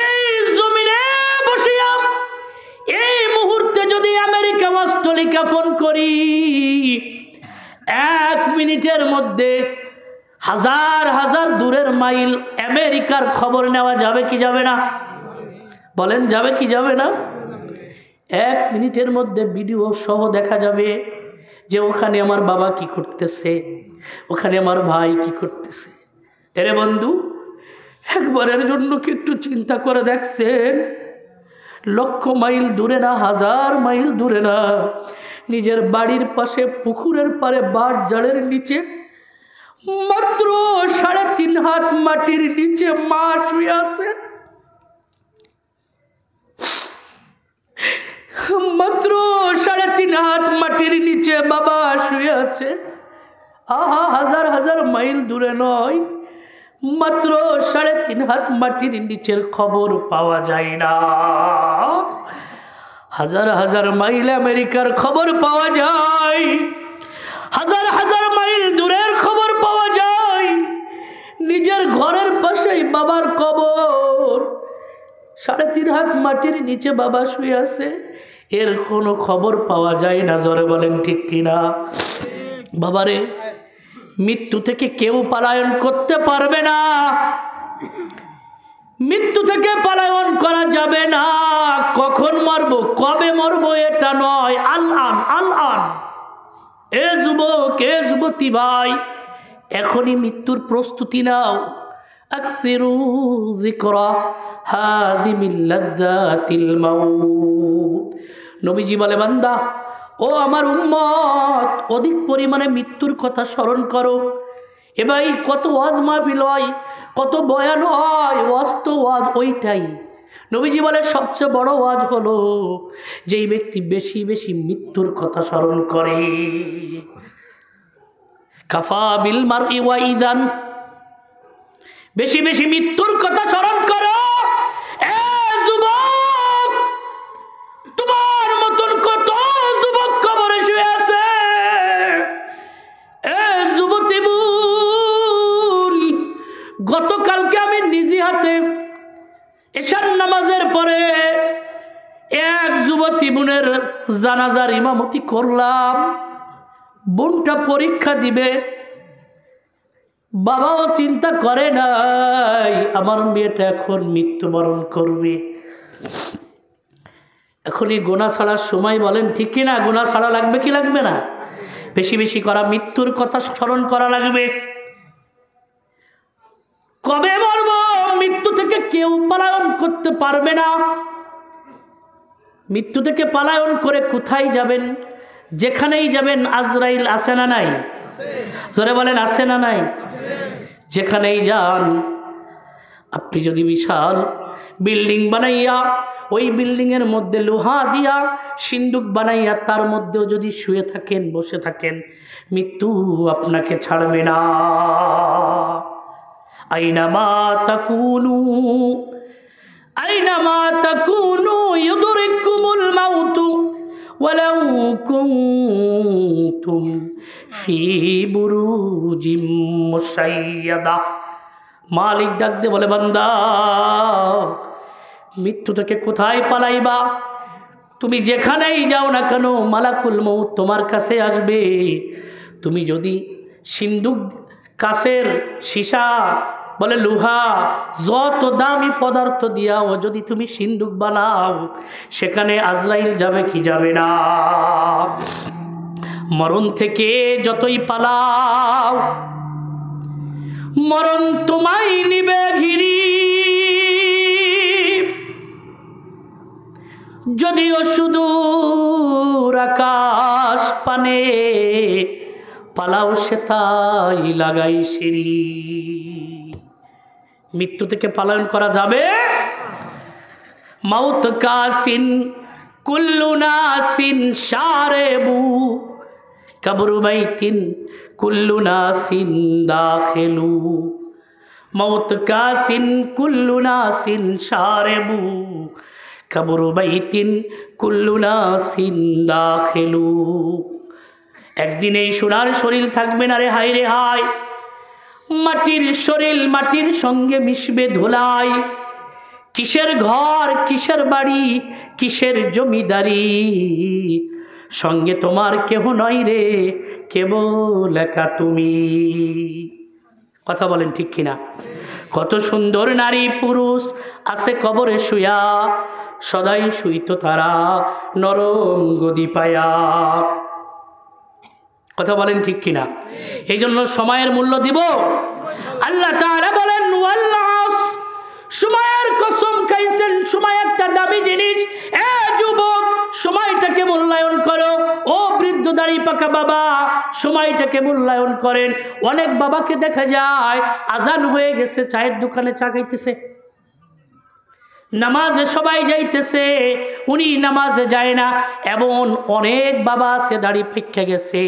এই জমিনে বসিয়া এই মুহূর্তে যদি আমেরিকা অস্ট্রেলিয়া ফোন করি, 1 মিনিটের মধ্যে হাজার হাজার দূরের মাইল আমেরিকার খবর নেওয়া যাবে কি যাবে না? বলেন, যাবে কি যাবে না? 1 মিনিটের মধ্যে ভিডিও সহ দেখা যাবে যে ওখানে আমার বাবা কি করতেছে, ওখানে আমার ভাই কি করতেছে। এরে বন্ধু, একবারের জন্য কি একটু চিন্তা করে দেখছেন? লক্ষ মাইল দূরে না, হাজার মাইল দূরে না, নিজের বাড়ির পাশে পুকুরের পারে বাঁশ ঝাড়ের নিচে মাত্র 3.5 হাত মাটির নিচে মা শুয়ে আছে। মাত্র 3.5 হাত মাটির নিচে বাবা শুয়ে আছে। আহা, হাজার হাজার মাইল দূরে নয়, মাত্র 3.5 হাত মাটির নিচের খবর পাওয়া যায় না। হাজার হাজার মাইল আমেরিকার খবর পাওয়া যায়, হাজার হাজার মাইল দূরের খবর পাওয়া যায়। নিজের ঘরের পাশেই বাবার কবর, 3.5 হাত মাটির নিচে বাবা শুয়ে আছে, এর কোনো খবর পাওয়া যায় না। জোরে বলেন ঠিক কিনা? বাবারে, মৃত্যু থেকে কেউ পলায়ন করতে পারবে না, মৃত্যু থেকে পলায়ন করা যাবে না। কখন মরবো, কবে মরবো এটা নয়, আল-আন আল-আন। এ যুবক, এ যুবতী ভাই, এখনই মৃত্যুর প্রস্তুতি নাও। আকসিরু যিকরা হাদিমিল লাযযাতিল মাউত। নবীজি বলে, বান্দা ও আমার উম্মত, অধিক পরিমাণে মৃত্যুর কথা স্মরণ করো। এ ভাই, কত ওয়াজ মাহফিল হয়, কত বয়ান হয়, ওয়াজ তো ওয়াজ ওইটাই। নবীজি বলে সবচেয়ে বড় ওয়াজ হলো যেই ব্যক্তি বেশি বেশি মৃত্যুর কথা স্মরণ করে। কাফা বিল মারই ওয়াইদান, বেশি বেশি মৃত্যুর কথা স্মরণ করো। এ যুবক, তোমার মতন কত যুবক কবরে শুয়ে আছে। এ যুবতী বোন, গতকালকে আমি নিজে হাতে এশার নামাজের পরে এক যুবতী বোনের জানাজার ইমামতি করলাম। বোনটা পরীক্ষা দিবে, বাবাও চিন্তা করে নাই আমার মেয়েটা এখন মৃত্যুবরণ করবে। এখনই গোনা ছাড়ার সময়, বলেন ঠিক কিনা? গোনা ছাড়া লাগবে কি লাগবে না? বেশি বেশি করা মৃত্যুর কথা স্মরণ করা লাগবে। কবে মরব, মৃত্যু থেকে কেউ পলায়ন করতে পারবে না। মৃত্যু থেকে পলায়ন করে কোথায় যাবেন? যেখানেই যাবেন আজরাইল আছে না নাই? জোরে বলেন, আছে না নাই? যেখানেই যান, আপনি যদি বিশাল বিল্ডিং বানাইয়া ওই বিল্ডিংয়ের মধ্যে লোহা দিয়া সিন্দুক বানাইয়া তার মধ্যেও যদি শুয়ে থাকেন, বসে থাকেন, মৃত্যু আপনাকে ছাড়বে না। আইনামা তাকুনু আইনামা তাকুনু ইউদরিকুমুল মাউতু ওয়ালাউ কুনতুম ফি বুরুজিম মুশাইয়াদা। মালিক ডাক দিয়ে বলে, বান্দা মৃত্যু থেকে কোথায় পালাইবা? তুমি যেখানেই যাও না কেন, মালাকুল মউত তোমার কাছে আসবে। তুমি যদি সিন্দুক, কাচের সীসা, বলে লোহা, যত দামি পদার্থ দিয়াও যদি তুমি সিন্দুক বানাও, সেখানে আজরাইল যাবে কি যাবে না? মরণ থেকে যতই পালাও, মরণ তোমায় নিবে ঘিরি। যদিও সুদূর আকাশ পানে, পালাও সে তাই লাগাই সিঁড়ি। মৃত্যু থেকে পালন করা যাবে। মাউত কাসিন কুল্লু নাসিন শারেবু, কবরু বাইতিন কুল্লু নাসিন দাখিলু। মাউত কাসিন কুল্লু নাসিন শারেবু, কবরু বাইতিন কুল্লু নাসিন দাখিলু। একদিন এই সোনার শরীর থাকবে না রে, হায় রে হায়। মাটির শরীর মাটির সঙ্গে মিশবে ধুলায়। কিসের ঘর, কিসের বাড়ি, কিসের জমিদারি, সঙ্গে তোমার কেহ নয় রে, কেবল একা তুমি। কথা বলেন ঠিক কিনা? কত সুন্দর নারী পুরুষ আছে কবরে শুয়া, সদাই শুইত তারা নরম গদি পায়া। কথা বলেন ঠিক কিনা? এই জন্য সময়ের মূল্য দিব। আল্লাহ তাআলা বলেন, ওয়াল্লাস, সময়ের কসম খাইছেন। সময় একটা দামি জিনিস। এ যুবক, সময়টাকে মূল্যায়ন করো। ও বৃদ্ধ দাড়ি পাকা বাবা, সময়টাকে মূল্যায়ন করেন। অনেক বাবাকে দেখা যায় আজান হয়ে গেছে, চায়ের দোকানে চা খাইতেছে। নামাজে সবাই যাইতেছে, উনি নামাজে যায় না। এমন অনেক বাবা আছে দাড়ি পেকে গেছে,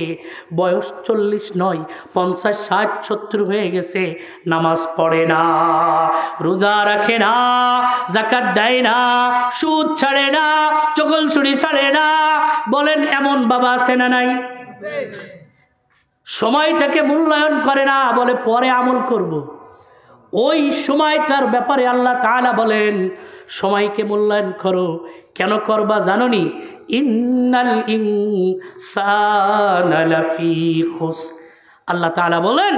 বয়স 40 নয় 50, 60, 70 হয়ে গেছে, নামাজ পড়ে না, রোজা রাখে না, যাকাত দেয় না, সুদ ছাড়ে না, চগলছুরি ছাড়ে না। বলেন এমন বাবা আছে না নাই? সময়টাকে মূল্যায়ন করে না, বলে পরে আমল করব। ওই সময়টার ব্যাপারে আল্লাহ তাআলা বলেন সময়কে মূল্যায়ন করো। কেন করবা জানোনি? ইন্নাল ইনসানা লাফি খুসর। আল্লাহ তাআলা বলেন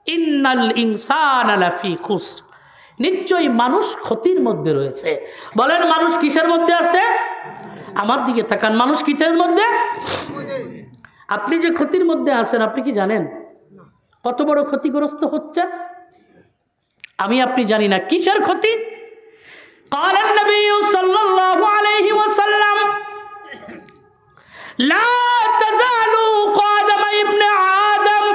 ইন্নাল ইনসানা লাফি খুসর, নিশ্চয়ই মানুষ ক্ষতির মধ্যে রয়েছে। বলেন মানুষ কিসের মধ্যে আছে? আমার দিকে তাকান, মানুষ কিসের মধ্যে? আপনি যে ক্ষতির মধ্যে আছেন, আপনি কি জানেন কত বড় ক্ষতিগ্রস্ত হচ্ছে? আমি আপনি জানি না কিসের ক্ষতি। قال النبي صلى الله عليه وسلم لا تزال قدم ابن آدم।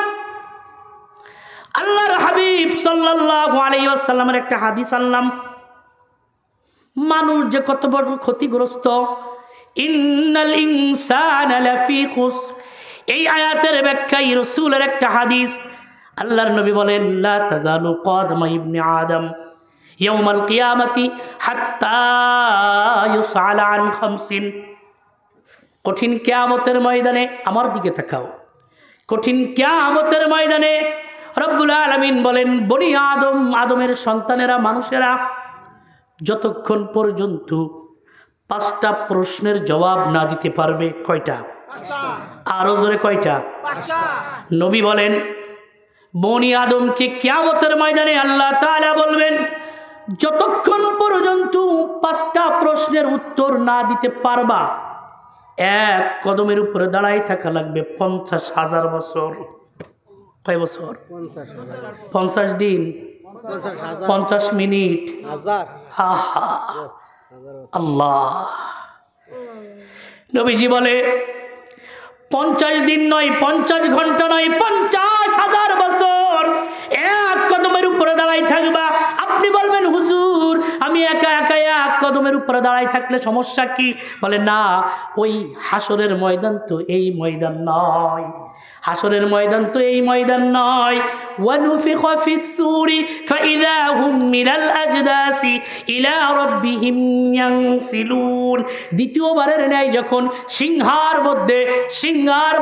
আল্লাহর হাবিব সাল্লাল্লাহু আলাইহি ওয়াসাল্লামের একটা হাদিস আনলাম, মানুষ যে কত বড় ক্ষতিগ্রস্ত। ইন্নাল ইনসানা লাফি খুসর, এই আয়াতের ব্যাখ্যায় রাসূলের একটা হাদিস। আল্লাহর নবী বলেন লা তাজালু কদমা ইবনে আদম ইয়াউমাল কিয়ামাতি হাত্তা ইউসআলা আন খামসিন। কঠিন কিয়ামতের ময়দানে, আমার দিকে তাকাও, কঠিন কিয়ামতের ময়দানে রব্বুল আলামিন বলেন বনি আদম, আদমের সন্তানেরা, মানুষেরা যতক্ষণ পর্যন্ত 5টা প্রশ্নের জবাব না দিতে পারবে। কয়টা? আরো জোরে কয়টা? নবী বলেন বনি আদমকে কিয়ামতের ময়দানে আল্লাহ তাআলা বলবেন যতক্ষণ পর্যন্ত 5টা প্রশ্নের উত্তর না দিতে পারবা, এক কদমের উপরে দাঁড়াই থাকা লাগবে 50,000 বছর। কয় বছর? 50 দিন, 50 মিনিট, আল্লাহ। নবীজি বলে 50 দিন নয়, 50 ঘন্টা নয়, 50,000 বছর এক কদমের উপরে দাঁড়াই থাকবা। আপনি বলবেন হুজুর আমি একা একা এক কদমের উপরে দাঁড়াই থাকলে সমস্যা কি? বলে না, ওই হাসরের ময়দান তো এই ময়দান নয়, হাসরের ময়দান তো এই ময়দান নয়। ওয়ানুফিখা ফিস-সূরি ফাইযা হুম মিনাল আজদাসি ইলা রাব্বিহিম ইয়ানসিলুন। দ্বিতীয়বারের ন্যায় যখন সিংহার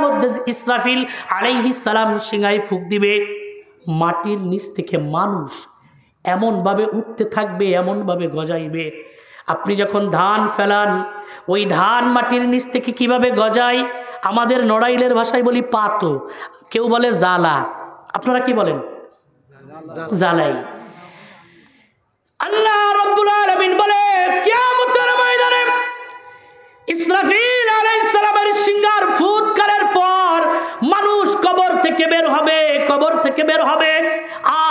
মধ্যে ইসরাফিল আলাইহিস সালাম সিংহায় ফুঁক দিবে, মাটির নিচ থেকে মানুষ এমনভাবে উঠতে থাকবে, এমনভাবে গজাইবে। আপনি যখন ধান ফেলান, ওই ধান মাটির নিচ থেকে কিভাবে গজায়? আমাদের নড়াইলের ভাষায় বলি পাতো, কেউ বলে জালা, আপনারা কি বলেন? জালাই। আল্লাহ রাব্বুল আলামিন বলে কিয়ামতের ময়দানে ইসরাফিল আলাইহিস সালামের সিংহার ফুৎকারের পর মানুষ কবর থেকে বের হবে, কবর থেকে বের হবে।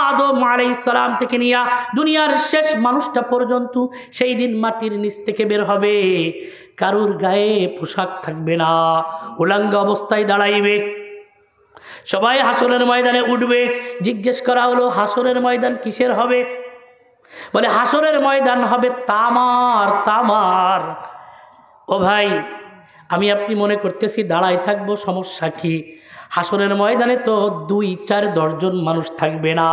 আদম আলাইহিস সালাম থেকে নিয়ে দুনিয়ার শেষ মানুষটা পর্যন্ত সেই দিন মাটির নিচ থেকে বের হবে। কারুর গায়ে পোশাক থাকবে না, উলঙ্গ অবস্থায় দাঁড়াইবে। সবাই হাসরের ময়দানে উঠবে। জিজ্ঞেস করা হলো হাসরের ময়দান কিসের হবে? বলে হাসরের ময়দান হবে তামার, তামার। ও ভাই, আমি আপনি মনে করতেছি দাঁড়াই থাকবো, সমস্যা কি? হাসরের ময়দানে তো 2-4 জন মানুষ থাকবে না,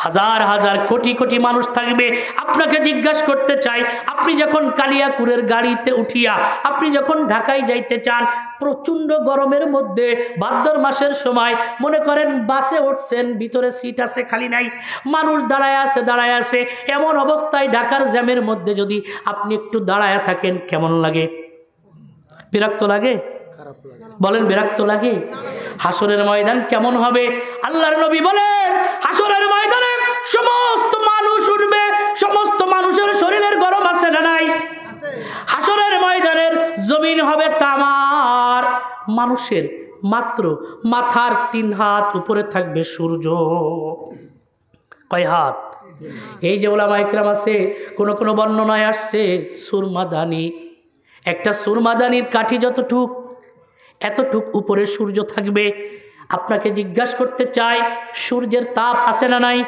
হাজার হাজার কোটি কোটি মানুষ থাকবে। আপনাকে জিজ্ঞাসা করতে চাই, আপনি যখন কালিয়াকুরের গাড়িতে উঠিয়া আপনি যখন ঢাকায় যাইতে চান, প্রচণ্ড গরমের মধ্যে ভাদ্র মাসের সময় মনে করেন বাসে উঠছেন, ভিতরে সিট আছে, খালি নাই, মানুষ দাঁড়ায় আছে, এমন অবস্থায় ঢাকার জ্যামের মধ্যে যদি আপনি একটু দাঁড়ায় থাকেন, কেমন লাগে? বিরক্ত লাগে? বলেন বিরক্ত লাগে? হাসরের ময়দান কেমন হবে? আল্লাহর নবী বলেন হাসরের ময়দানে সমস্ত মানুষ উঠবে, সমস্ত মানুষের শরীরের গরম আছে না নাই? হাসরের ময়দানের জমিন হবে তামার, মানুষের মাত্র মাথার 3 হাত উপরে থাকবে সূর্য। কয় হাত? এই যে ওলামা ইকরাম আছে, কোন কোন বর্ণনায় আসছে সুরমাদানি, একটা সুরমাদানির কাঠি যতটুক, এতটুক উপরে সূর্য থাকবে। আপনাকে জিজ্ঞাসা করতে চাই, সূর্যের তাপ আছে না নাই?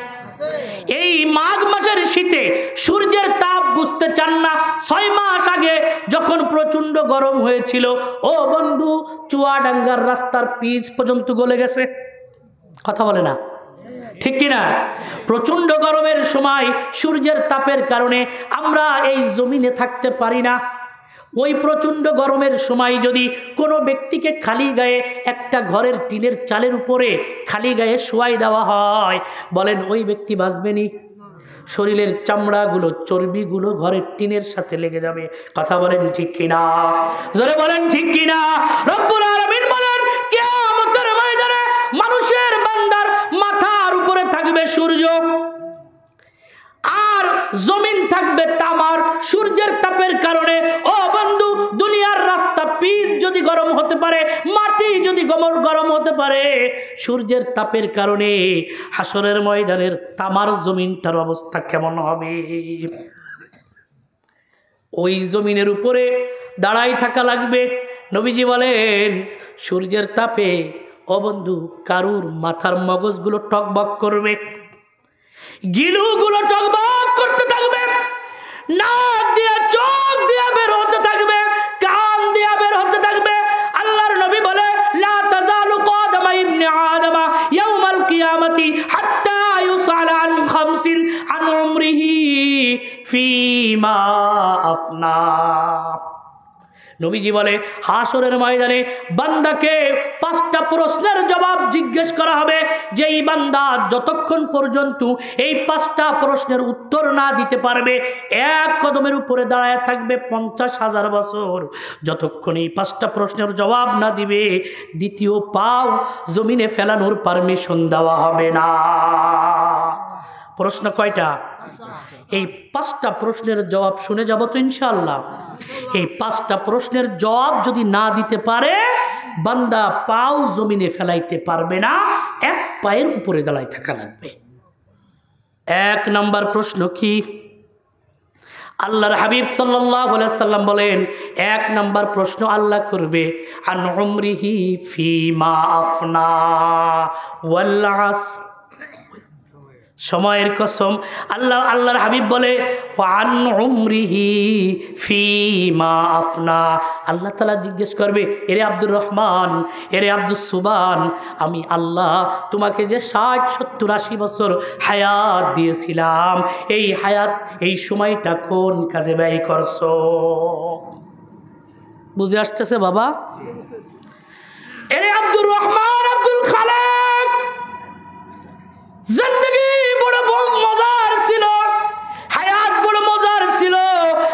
এই মাঘ মাসের শীতে সূর্যের তাপ বুঝতে চান না? 6 মাস আগে যখন প্রচন্ড গরম হয়েছিল, ও বন্ধু, চুয়াডাঙ্গার রাস্তার পিচ পর্যন্ত গলে গেছে। কথা বলে না, ঠিক কিনা? প্রচন্ড গরমের সময় সূর্যের তাপের কারণে আমরা এই জমিনে থাকতে পারি না। ওই প্রচন্ড গরমের সময় যদি কোনো ব্যক্তিকে খালি গায়ে একটা ঘরের টিনের চালের উপরে খালি গায়ে শোয়াই দেওয়া হয়, বলেন ওই ব্যক্তি বাঁচবেনি? শরীরের চামড়াগুলো, চর্বিগুলো ঘরের টিনের সাথে লেগে যাবে। কথা বলেন ঠিক কিনা? জোরে বলেন ঠিক কিনা? রব্বুল আলামিন বলেন, কিয়ামতের ময়দানে মানুষের বান্দার মাথার উপরে থাকবে সূর্য, আর জমিন থাকবে তামার। সূর্যের তাপের কারণে ও বন্ধু, দুনিয়ার রাস্তা পিচ যদি গরম হতে পারে, মাটি যদি গরম হতে পারে, সূর্যের তাপের কারণে হাসরের ময়দানের তামার জমিনটার অবস্থা কেমন হবে? ওই জমিনের উপরে দাঁড়াই থাকা লাগবে। নবীজি বলেন, সূর্যের তাপে ও বন্ধু কারুর মাথার মগজগুলো টকবক করবে, গিলুগুলো টকবক করতে থাকবে, নাক দিয়ে চোখ দিয়ে বের হতে থাকবে, কান দিয়ে বের হতে থাকবে। আল্লাহর নবী বলে, লা তাজালু কদমা ইবনে আদম ইয়াউমাল কিয়ামতি হাত্তা ইউসালা আন খামসিন আন উমরিহি ফীমা আফনা। নবীজি বলে, হাসরের ময়দানে বান্দাকে 5টা প্রশ্নের জবাব জিজ্ঞেস করা হবে। যেই বান্দা যতক্ষণ পর্যন্ত এই 5টা প্রশ্নের উত্তর না দিতে পারবে, এক কদমের উপরে দাঁড়ায় থাকবে 50,000 বছর। যতক্ষণ এই 5টা প্রশ্নের জবাব না দিবে, দ্বিতীয় পাও জমিনে ফেলানোর পারমিশন দেওয়া হবে না। প্রশ্ন কয়টা? এই 5টা প্রশ্নের জবাব শুনে যাব তো ইনশাআল্লাহ। এই 5টা প্রশ্নের জবাব যদি না দিতে পারে, বান্দা পাও জমিনে ফেলাইতে পারবে না, এক পায়ের উপরে দাঁড়াই থাকা লাগবে। 1 নাম্বার প্রশ্ন কি? আল্লাহর হাবিব সাল্লাল্লাহু আলাইহি সাল্লাম বলেন, 1 নাম্বার প্রশ্ন আল্লাহ করবে, আন উমরিহি ফীমা আফনা ওয়াল আসর। সময়ের কসম, আল্লাহর হাবিব বলে, ওয়ান উমরিহি ফীমা আফনা। আল্লাহ তাআলা জিজ্ঞেস করবে, এরে আব্দুর রহমান, এরে আব্দুস সুবান, আমি আল্লাহ তোমাকে যে 60, 70, 80 বছর হায়াত দিয়েছিলাম, এই হায়াত, এই সময়টা কোন কাজে ব্যয় করছো? বুঝে আসতেছে বাবা? এরে আব্দুর রহমান, আব্দুল খালেক, জিন্দেগি বড় মজার ছিল, হায়াত বড় মজার ছিল।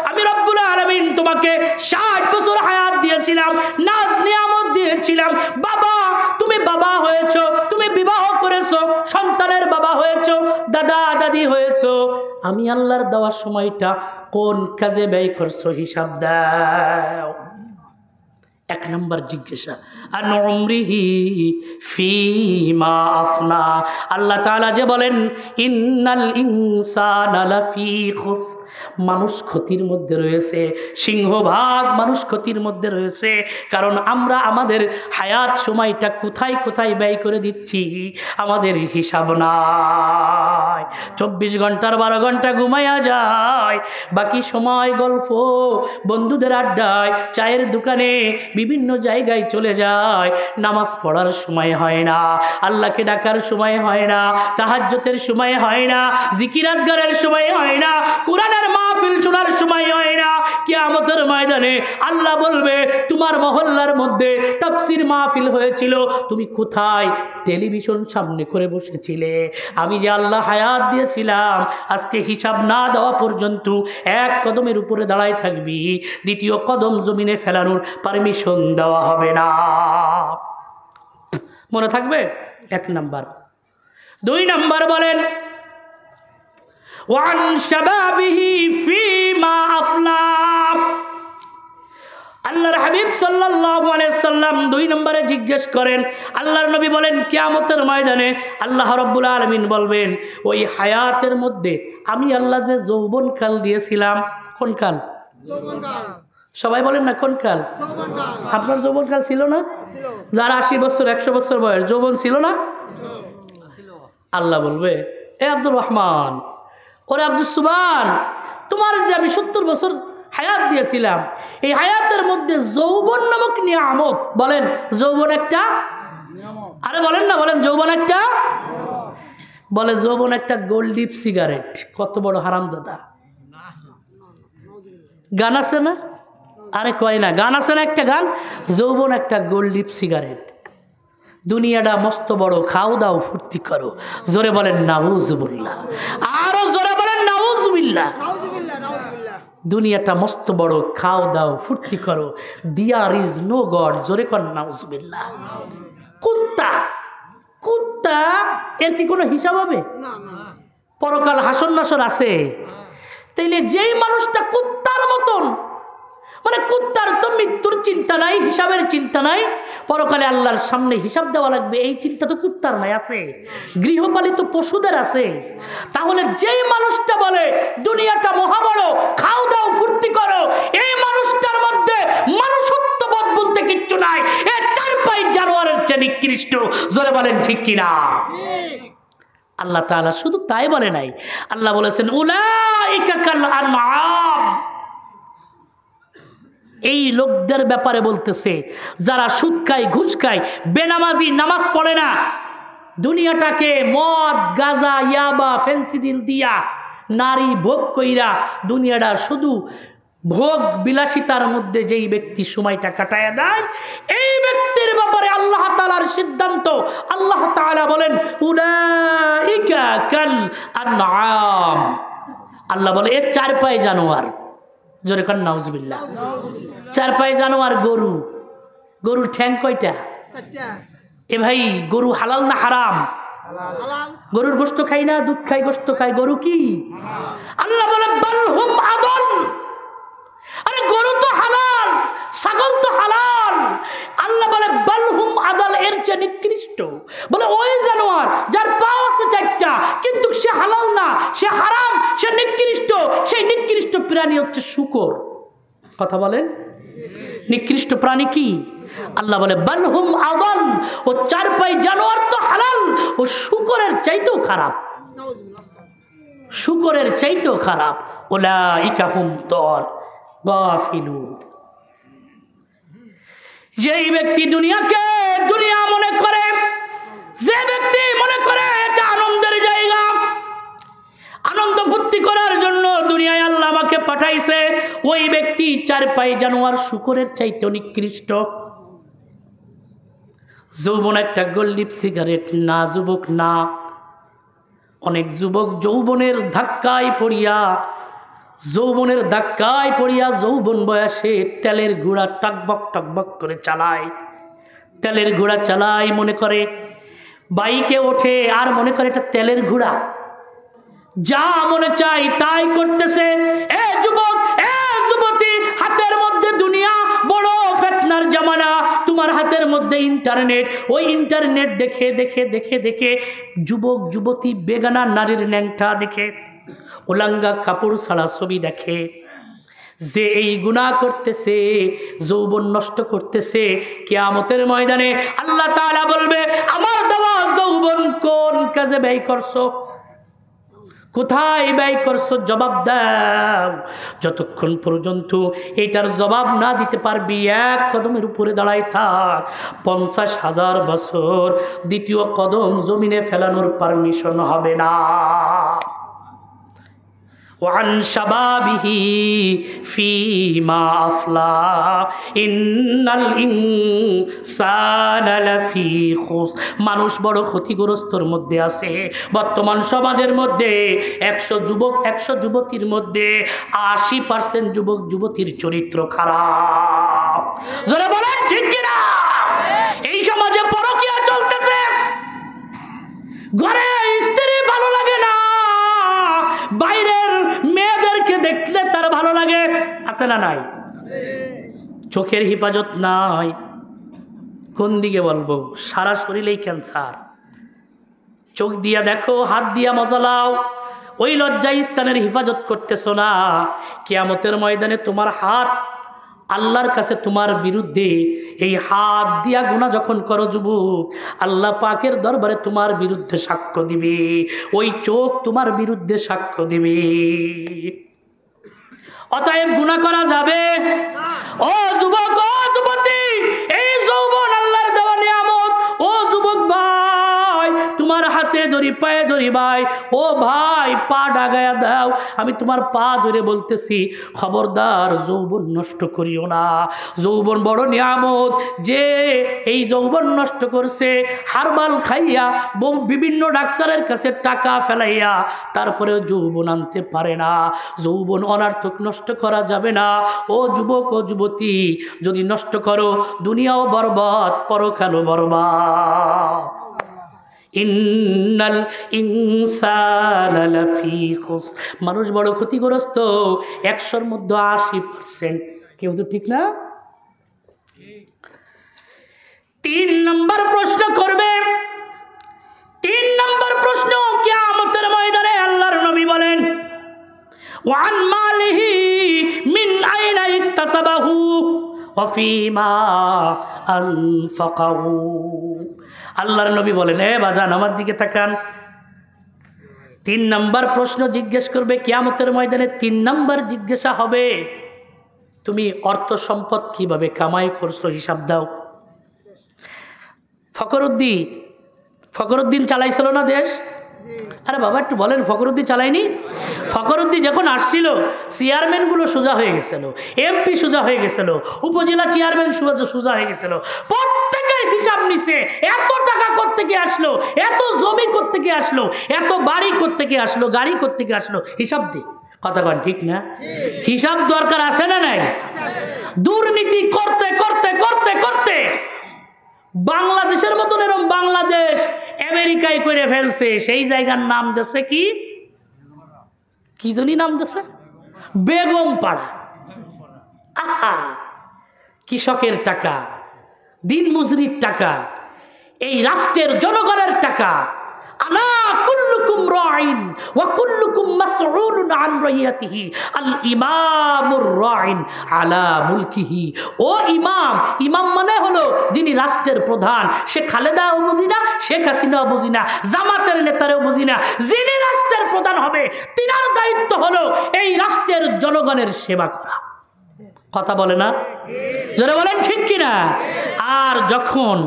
আমি রব্বুল আলামিন তোমাকে 60 বছর হায়াত দিয়েছিলাম, নাজ নিয়ামত দিয়েছিলাম। বাবা, তুমি বাবা হয়েছো, তুমি বিবাহ করেছো, সন্তানের বাবা হয়েছো, দাদা দাদি হয়েছো। আমি আল্লাহর দেওয়ার সময়টা কোন কাজে ব্যয় করছো, হিসাব দাও। 1 নম্বর জিজ্ঞাসা, আন উমরিহি ফীমা আফনা। আল্লাহ তাআলা যে বলেন, ইন্নাল ইনসানা লাফি খুসর, মানুষ ক্ষতির মধ্যে রয়েছে, সিংহভাগ মানুষ ক্ষতির মধ্যে রয়েছে। কারণ আমরা আমাদের হায়াত সময়টা কোথায় কোথায় ব্যয় করে দিচ্ছি, আমাদের হিসাব নাই। 24 ঘন্টার 12 ঘন্টা ঘুমাইয়া যায়, বাকি সময় গল্প, বন্ধুদের আড্ডায়, চায়ের দোকানে, বিভিন্ন জায়গায় চলে যায়। নামাজ পড়ার সময় হয় না, আল্লাহকে ডাকার সময় হয় না, তাহাজ্জুদের সময় হয় না, জিকির আজকারের সময় হয় না, কোরআনের মাহফিল শোনার সময় হয় না। কিয়ামতের ময়দানে আল্লাহ বলবে, তোমার মহল্লার মধ্যে তাফসীর মাহফিল হয়েছিল, তুমি কোথায় টেলিভিশন সামনে করে বসেছিলে? আমি যে আল্লাহ হায়াত দিয়েছিলাম, আজকে হিসাব না দেওয়া পর্যন্ত 1 কদমের উপরে দাঁড়ায় থাকবি, দ্বিতীয় কদম জমিনে ফেলানোর পারমিশন দেওয়া হবে না। মনে থাকবে? 1 নাম্বার। 2 নাম্বার বলেন, ওয়ান শাবাবিহি ফীমা আফলা। আল্লাহর হাবিব সাল্লাল্লাহু আলাইহি সাল্লাম 2 নম্বরে জিজ্ঞেস করেন। আল্লাহর নবী বলেন, কিয়ামতের ময়দানে আল্লাহ রাব্বুল আলামিন বলবেন, ওই হায়াতের মধ্যে আমি আল্লাহ যে যৌবনকাল দিয়েছিলাম, কোন কাল? যৌবনকাল। সবাই বলেন না, কোন কাল? যৌবনকাল। আপনার যৌবনকাল ছিল না? ছিল। যার 80 বছর 100 বছর বয়স, যৌবন ছিল না? ছিল। আল্লাহ বলবে, এ আব্দুর রহমান, ওরে আব্দুল সুবহান, তোমার যে আমি 70 বছর হায়াত দিয়েছিলাম, এই হায়াতের মধ্যে যৌবন নামক নিয়ামত, বলেন যৌবন একটা, আরে বলেন না, বলেন যৌবন একটা, বলে যৌবন একটা গোল্ডিপ সিগারেট। কত বড় হারামজাদা। গান আছে না, আরে কয় না, গান আছে না একটা গান, যৌবন একটা গোল্ডিপ সিগারেট, দুনিয়াটা মস্ত বড়, খাও দাও ফুর্তি করো। জোরে বলেন নাউজুবিল্লাহ, আরো জোরে বলেন নাউজুবিল্লাহ। দুনিয়াটা মস্ত বড়, খাও দাও ফুর্তি করো, দেয়ার ইজ নো গড। জোরে কর নাউজুবিল্লাহ। কুত্তা, কুত্তা এর কি কোনো হিসাব হবে? পরকাল হাসর নাসর আছে। তাইলে যেই মানুষটা কুত্তার মতন, মানে কুত্তার তো মৃত্যুর চিন্তা নাই, হিসাবের চিন্তা নাই, পরকালে আল্লাহর সামনে হিসাব দেওয়া লাগবে, এই চিন্তা তো কুত্তার নাই, আছে গৃহপালিত পশুদের আছে। তাহলে যেই মানুষটা বলে দুনিয়াটা মহাবড়, খাও দাও ফুর্তি করো, এই মানুষটার মধ্যে মানুষত্ববোধ বলতে কিচ্ছু নাই, এ তার পাই জানোয়ারের চেয়ে নিকৃষ্ট। জোরে বলেন ঠিক কিনা? আল্লাহ তাআলা শুধু তাই বলে নাই, আল্লাহ বলেছেন উলাইকা কাল আনআম। এই লোকদের ব্যাপারে বলতেছে যারা সুদ খায়, ঘুষ খায়, বেনামাজি, নামাজ পড়ে না, দুনিয়াটাকে মদ, গাঁজা, ইয়াবা, ফেন্সিডিল দিয়া নারী ভোগ কইরা দুনিয়াটা শুধু ভোগ বিলাসিতার মধ্যে যেই ব্যক্তি সময়টা কাটায় দেয়, এই ব্যক্তির ব্যাপারে আল্লাহ তাআলার সিদ্ধান্ত, আল্লাহ তাআলা বলেন উলাইকা কাল আনআম। আল্লাহ বলে এ চার পায়ে জানোয়ার। জোরে কান নাউজুবিল্লাহ। চার পায়ে জানোয়ার গরু। গরুর ঠ্যাং কয়টা? এ ভাই, গরু হালাল না হারাম? গরুর গোশত খাই না, দুধ খাই, গোশত খাই, গরু কি? আল্লাহ বলে বালহুম আদল। আরে গরু তো হালাল, ছাগল তো হালাল, আল্লাহ বলে বালহুম আদল, এর চেয়ে নিকৃষ্ট। বলে ওই জানোয়ার যার পা আছে চারটা কিন্তু সে হালাল না, সে হারাম, সে নিকৃষ্ট। সেই নিকৃষ্ট প্রাণী হচ্ছে শূকর। কথা বলেন, নিকৃষ্ট প্রাণী কি? আল্লাহ বলে বালহুম আদল, ও চার পাই জানোয়ার তো হালাল, ও শূকরের চাইতেও খারাপ, শূকরের চাইতেও খারাপ। উলাইকা হুম দল গাফিলুন। যেই ব্যক্তি দুনিয়াকে দুনিয়া মনে করে, যে ব্যক্তি মনে করে এটা আনন্দের জায়গা, আনন্দ ফুর্তি করার জন্য দুনিয়ায় আল্লাহ আমাকে পাঠাইছে, ওই ব্যক্তি চার পায়ে জানোয়ার, শূকরের চাইতেও নিকৃষ্ট। যৌবন একটা গোল্ডিপ সিগারেট না, যুবক না। অনেক যুবক যৌবনের ধাক্কায় পড়িয়া, যৌবনের ধাক্কায় পড়িয়া যৌবন বয়সে তেলের ঘোড়া টকবক টকবক করে চালায়, তেলের ঘোড়া চালায়, মনে করে বাইকে ওঠে আর মনে করে এটা তেলের ঘোড়া, যা মনে চাই তাই করতেছে। এ যুবক, এ যুবতী, হাতের মধ্যে দুনিয়া বড় ফিতনার জামানা, তোমার হাতের মধ্যে ইন্টারনেট, ওই ইন্টারনেট দেখে দেখে দেখে দেখে যুবক যুবতী বেগানা নারীর ন্যাংটা দেখে, উলাঙ্গা কাপড় ছাড়া ছবি দেখে। যে এই গুনাহ করতেছে, যৌবন নষ্ট করতেছে, কিয়ামতের ময়দানে আল্লাহ তাআলা বলবে আমার দেওয়া যৌবন কোন কাজে ব্যয় করছো, কোথায় ব্যয় করছো, জবাব দাও। যতক্ষণ পর্যন্ত এটার জবাব না দিতে পারবি, এক কদমের উপরে দাঁড়ায় থাক, 50,000 বছর দ্বিতীয় কদম জমিনে ফেলানোর পারমিশন হবে না। ওয়ান শাবাবিহি ফিমা আফলা ইন্নাল ইনসানা লাফি খুস। মানুষ বড় ক্ষতিগ্রস্তর মধ্যে আছে। বর্তমান সমাজের মধ্যে 100 যুবক 100 যুবতীর মধ্যে 80% যুবক যুবতীর চরিত্র খারাপ। জোরে বলেন ঠিক কিনা? এই সমাজে পরকীয়া চলতেছে, ঘরে স্ত্রী ভালো লাগে না, বাইরের মেয়েদেরকে দেখলে তার ভালো লাগে, আছে না নাই? চোখের হেফাজত নাই, কোন দিকে বলবো, সারা শরীরেই ক্যান্সার। চোখ দিয়া দেখো, হাত দিয়া মজা লাও, ওই লজ্জা স্থানের হেফাজত করতেছো না। কিয়ামতের ময়দানে তোমার হাত আল্লাহর কাছে তোমার বিরুদ্ধে এই হাত দিয়া গুনাহ যখন করো যুবক, আল্লাহ পাকের দরবারে তোমার বিরুদ্ধে সাক্ষ্য দিবে, ওই চোখ তোমার বিরুদ্ধে সাক্ষ্য দিবে। অতএব গুনাহ করা যাবে? ও যুবক, ও যুবতী, এই যৌবন আল্লাহর দেওয়া নিয়ামত। ও যুবক ভাই, তোমার হাতে ধরি, পায়ে ধরি ভাই। ও ভাই, পা ডাগায়া দাও, আমি তোমার পা ধরে বলতেছি, খবরদার যৌবন নষ্ট করিও না। যৌবন বড় নিয়ামত। যে এই যৌবন নষ্ট করছে হারবাল খাইয়া, বিভিন্ন ডাক্তারের কাছে টাকা ফেলাইয়া, তারপরেও যৌবন আনতে পারে না। যৌবন অনার্থক নষ্ট করা যাবে না। ও যুবক, ও যুবতী, যদি নষ্ট করো দুনিয়াও বরবাদ, পরকালও বরবাদ। ইন্নাল ইনসানা লাফি খুসর, মানুষ বড় ক্ষতিগ্রস্ত। 100-র মধ্যে 80%। কেউ তো ঠিক না? 3 নম্বর প্রশ্ন করবে। 3 নম্বর প্রশ্ন কিয়ামতের ময়দানে আল্লাহর নবী বলেন, ওয়ান মালিহি মিন আইনা ইকতাসাবাহু ওয়া ফীমা আনফাকাহু। আল্লাহর নবী বলেন, এ বাজান আমার দিকে তাকান। 3 নম্বর প্রশ্ন জিজ্ঞেস করবে কিয়ামতের ময়দানে। 3 নম্বর জিজ্ঞাসা হবে, তুমি অর্থ সম্পদ কিভাবে কামাই করছো হিসাব দাও। ফখরুদ্দিন চালাইছিল না দেশ? আরে বাবা একটু বলেন, ফখরুদ্দিন চালায়নি? ফখরুদ্দিন যখন আসছিল, চেয়ারম্যানগুলো সোজা হয়ে গেছিল, এমপি সোজা হয়ে গেছিল, উপজেলা চেয়ারম্যান সোজা হয়ে গেছিল। প্রত্যেকের হিসাব নিছে, এত টাকা কোত্থেকে আসলো, এত জমি কোত্থেকে আসলো, এত বাড়ি কোত্থেকে আসলো, গাড়ি কোত্থেকে আসলো, হিসাব দি। কথা কন ঠিক না? হিসাব দরকার আছে না নাই? দুর্নীতি করতে করতে করতে করতে বাংলাদেশের মতন এরকম বাংলাদেশ আমেরিকায় করে ফেলছে। সেই জায়গার নাম দেশে কি জানি নাম দেশে, বেগম পাড়া। আহা, কৃষকের টাকা, দিন মজুরির টাকা, এই রাষ্ট্রের জনগণের টাকা। আলা কুল্লুকুম রাইন ওয়া কুল্লুকুম মাসউলুন আন রাইয়াতিহি, আল ইমামুর রাইন আলা মুলকিহি। ও ইমাম মানে হলো যিনি রাষ্ট্রের প্রধান। সে খালেদাও বুঝি না, শেখ হাসিনাও বুঝি না, জামাতের নেতারাও বুঝি না। যিনি রাষ্ট্রের প্রধান হবে, তিনার দায়িত্ব হলো এই রাষ্ট্রের জনগণের সেবা করা। কথা বলে না? যারা বলেন ঠিক কিনা? আর যখন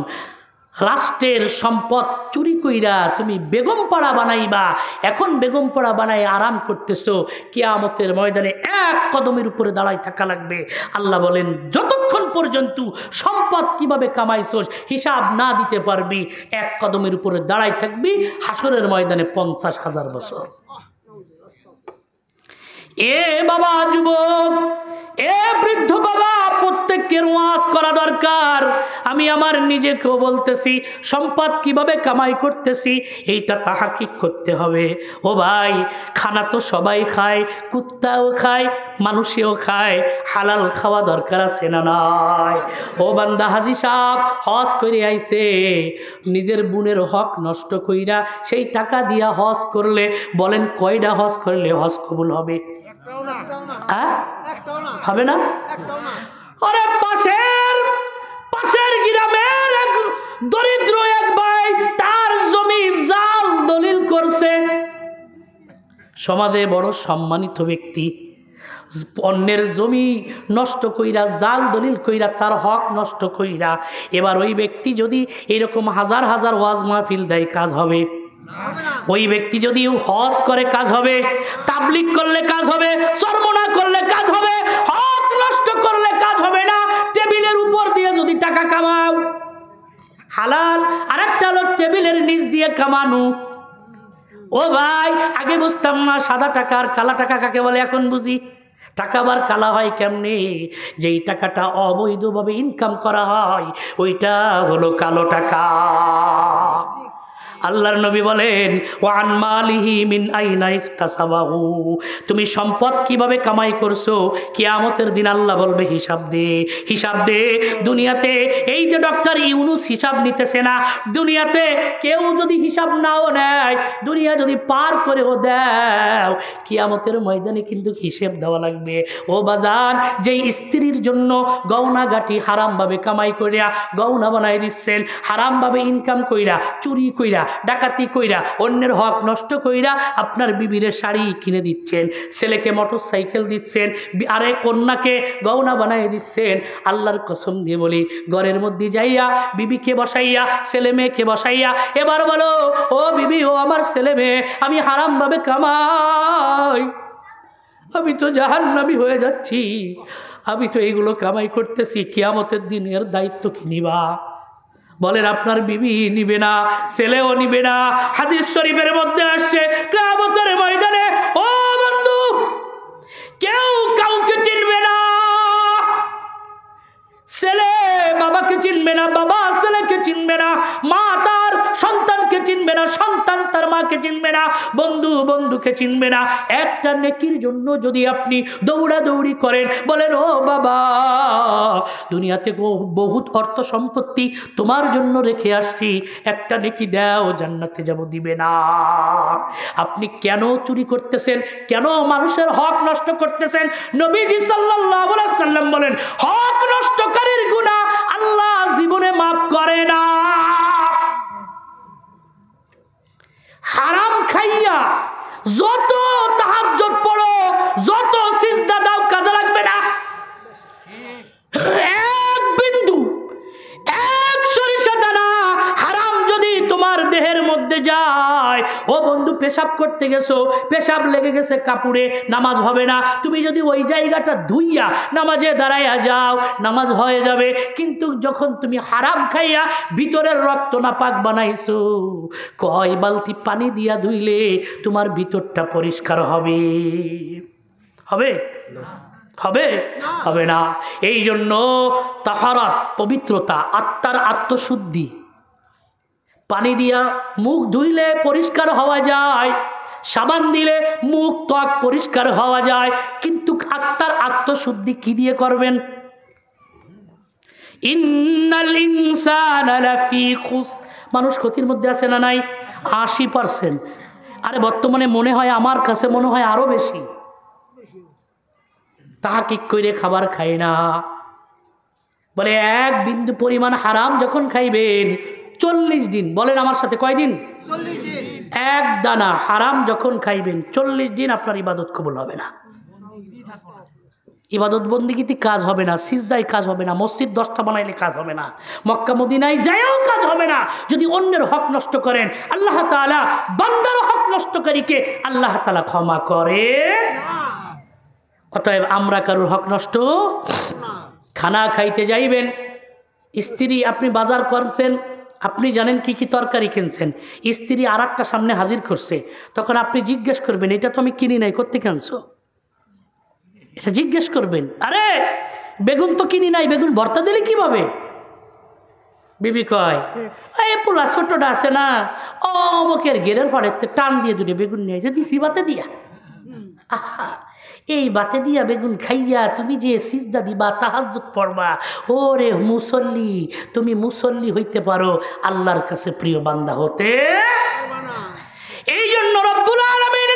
রাষ্ট্রের সম্পদ চুরি কইরা তুমি বেগম পাড়া বানাইবা, এখন বেগম পাড়া বানাই আরাম করতেছো, কিয়ামতের ময়দানে 1 কদমের উপরে দাঁড়াই থাকা লাগবে। আল্লাহ বলেন, যতক্ষণ পর্যন্ত সম্পদ কিভাবে কামাইছোস হিসাব না দিতে পারবি, 1 কদমের উপরে দাঁড়াই থাকবি হাসরের ময়দানে 50,000 বছর। এ বাবা যুবক, এ বৃদ্ধ বাবা, প্রত্যেকের ওয়াজ করা দরকার। আমি আমার নিজেকেও বলতেছি, সম্পদ কিভাবে কামাই করতেছি এইটা তাহাকিক করতে হবে। ও ভাই, খানা তো সবাই খায়, কুত্তাও খায়, মানুষেও খায়। হালাল খাওয়া দরকার আছে না নাই? ও বান্দা, হাজি সাহেব হজ করে আইছে, নিজের বোনের হক নষ্ট কইরা সেই টাকা দিয়া হজ করলে, বলেন কয়টা হজ করলে হজ কবুল হবে? হবে না? আরে পাশের গ্রামের এক দরিদ্র এক ভাই তার জমি জাল দলিল করছে। সমাজে বড় সম্মানিত ব্যক্তি, অন্যের জমি নষ্ট কইরা, জাল দলিল কইরা, তার হক নষ্ট কইরা। এবার ওই ব্যক্তি যদি এরকম হাজার হাজার ওয়াজ মাহফিল দেয়, কাজ হবে? ওই ব্যক্তি যদি হজ করে কাজ হবে, তাবলিগ করলে কাজ হবে, চরমনা করলে কাজ হবে, হক নষ্ট করলে কাজ হবে না। টেবিলের উপর দিয়ে যদি টাকা কামাও হালাল, আরেকটা হলো টেবিলের নিচ দিয়ে কামানো। ও ভাই, আগে বুঝতাম না সাদা টাকা আর কালা টাকা কাকে বলে, এখন বুঝি। টাকা আবার কালা হয় কেমনে? যেই টাকাটা অবৈধভাবে ইনকাম করা হয় ওইটা হলো কালো টাকা। আল্লাহর নবী বলেন ওয়ান মালিহি মিন আইনা ইকতাসাবাহু, তুমি সম্পদ কিভাবে কামাই করছো কিয়ামতের দিন আল্লাহ বলবে হিসাব দে, হিসাব দে। দুনিয়াতে এই যে ডক্টর ইউনূস হিসাব নিতেছে না, দুনিয়াতে কেউ যদি হিসাব নাও নেয়, দুনিয়া যদি পার করেও দাও, কিয়ামতের ময়দানে কিন্তু হিসাব দেওয়া লাগবে। ও বাজান, যেই স্ত্রীর জন্য গয়না গাটি হারামভাবে কামাই কইরা গয়না বানাই দিচ্ছেন, হারামভাবে ইনকাম কইরা, চুরি কইরা, ডাকাতি কইরা, অন্যের হক নষ্ট কইরা আপনার বিবিরে শাড়ি কিনে দিচ্ছেন, ছেলেকে মোটর সাইকেল দিচ্ছেন, আরে কন্যাকে গয়না বানাই দিচ্ছেন, আল্লাহর কসম দিয়ে বলি ঘরের মধ্যে যাইয়া বিবিকে বসাইয়া ছেলে মেয়েকে বসাইয়া এবার বলো, ও বিবি, ও আমার ছেলে মেয়ে, আমি হারামভাবে কামাই, আমি তো জাহান্নামী হয়ে যাচ্ছি, আমি তো এইগুলো কামাই করতেছি, কিয়ামতের দিনের দায়িত্ব কি নিবা? বলেন আপনার বিবি নিবে না, ছেলেও নিবে না। হাদিস শরীফের মধ্যে আসছে কিয়ামতের ময়দানে ও বন্ধু কেউ কাউকে চিনবে না, ছেলে বাবাকে চিনবে না, বাবা ছেলেকে চিনবে না, মা তার সন্তানকে চিনবে না, সন্তান তার মাকে চিনবে না, বন্ধু বন্ধুকে চিনবে না। একটা নেকির জন্য যদি আপনি দৌড়াদৌড়ি করেন, বলেন ও বাবা, দুনিয়াতে বহুত অর্থ সম্পত্তি তোমার জন্য রেখে আসছি, একটা নেকি দাও, জান্নাতে যাব, দিবে না। আপনি কেন চুরি করতেছেন? কেন মানুষের হক নষ্ট করতেছেন? নবীজি সাল্লাল্লাহু আলাইহি সাল্লাম বলেন, হক নষ্টকারীর গুনাহ আল্লাহ জীবনে মাফ করে না। হারাম খাইয়া যত তাহাজ্জুদ পড়ো, যত সিজদা দাও, কাজে লাগবে না। এক বিন্দু, এক সরিষা দানা হারাম যদি তোমার দেহের মধ্যে যায়, ও বন্ধু, পেশাব করতে গেছো, পেশাব লেগে গেছে কাপড়ে, নামাজ হবে না। তুমি যদি ওই জায়গাটা ধুইয়া নামাজে দাঁড়াইয়া যাও, নামাজ হয়ে যাবে। কিন্তু যখন তুমি হারাম খাইয়া ভিতরের রক্ত নাপাক বানাইছো, কয় বালতি পানি দিয়া ধুইলে তোমার ভিতরটা পরিষ্কার হবে? হবে? হবে? হবে না। এই জন্য তাহারাত, পবিত্রতা, আত্মার আত্মশুদ্ধি, পানি দিয়া মুখ ধুইলে পরিষ্কার হওয়া যায়, সাবান দিলে মুখ ত্বক পরিষ্কার হওয়া যায়, কিন্তু আত্মার আত্মশুদ্ধি কি দিয়ে করবেন? ইন্নাল ইনসানা লাফি খুস, মানুষ ক্ষতির মধ্যে আছে না নাই? 80%। আরে বর্তমানে মনে হয়, আমার কাছে মনে হয় আরো বেশি। তাহাকিক করে খাবার খায় না। বলে এক বিন্দু পরিমাণ হারাম যখন খাইবেন 40 দিন, বলেন আমার সাথে কয়দিন? 40 দিন। এক দানা হারাম যখন খাইবেন 40 দিন আপনার ইবাদত কবুল হবে না, ইবাদত বন্দিগিতে কাজ হবে না, সিজদায় কাজ হবে না, মসজিদ 10টা বানাইলে কাজ হবে না, মক্কা মদিনায় যায়ও কাজ হবে না। যদি অন্যের হক নষ্ট করেন, আল্লাহ তাআলা বান্দার হক নষ্টকারীকে আল্লাহ তাআলা ক্ষমা করে না। অতএব আমরা কারোর হক নষ্ট না। খানা খাইতে যাইবেন, স্ত্রী, আপনি বাজার করছেন, আপনি জানেন কি কি তরকারি কিনছেন, স্ত্রী আর একটা সামনে হাজির করছে, তখন আপনি জিজ্ঞেস করবেন, এটা তো আমি কিনি নাই, কোত্থেকে আনছো? এটা জিজ্ঞেস করবেন। আরে বেগুন তো কিনি নাই, বেগুন ভর্তা দিলে কিভাবে? বিবি কয়, এই পোলা ছোটটা আছে না, ও অমুকের গেরের পরে টান দিয়ে দুটো বেগুন নিয়ে এসে দিছি বাতে দিয়া। আহা, এই বাতে দিয়া বেগুন খাইয়া তুমি যে সিজদা দিবা, তাহাজ্জুদ পড়বা, ওরে মুসল্লি, তুমি মুসল্লি হইতে পারো, আল্লাহর কাছে প্রিয় বান্দা হতে। এই জন্য রব্বুল আলামিন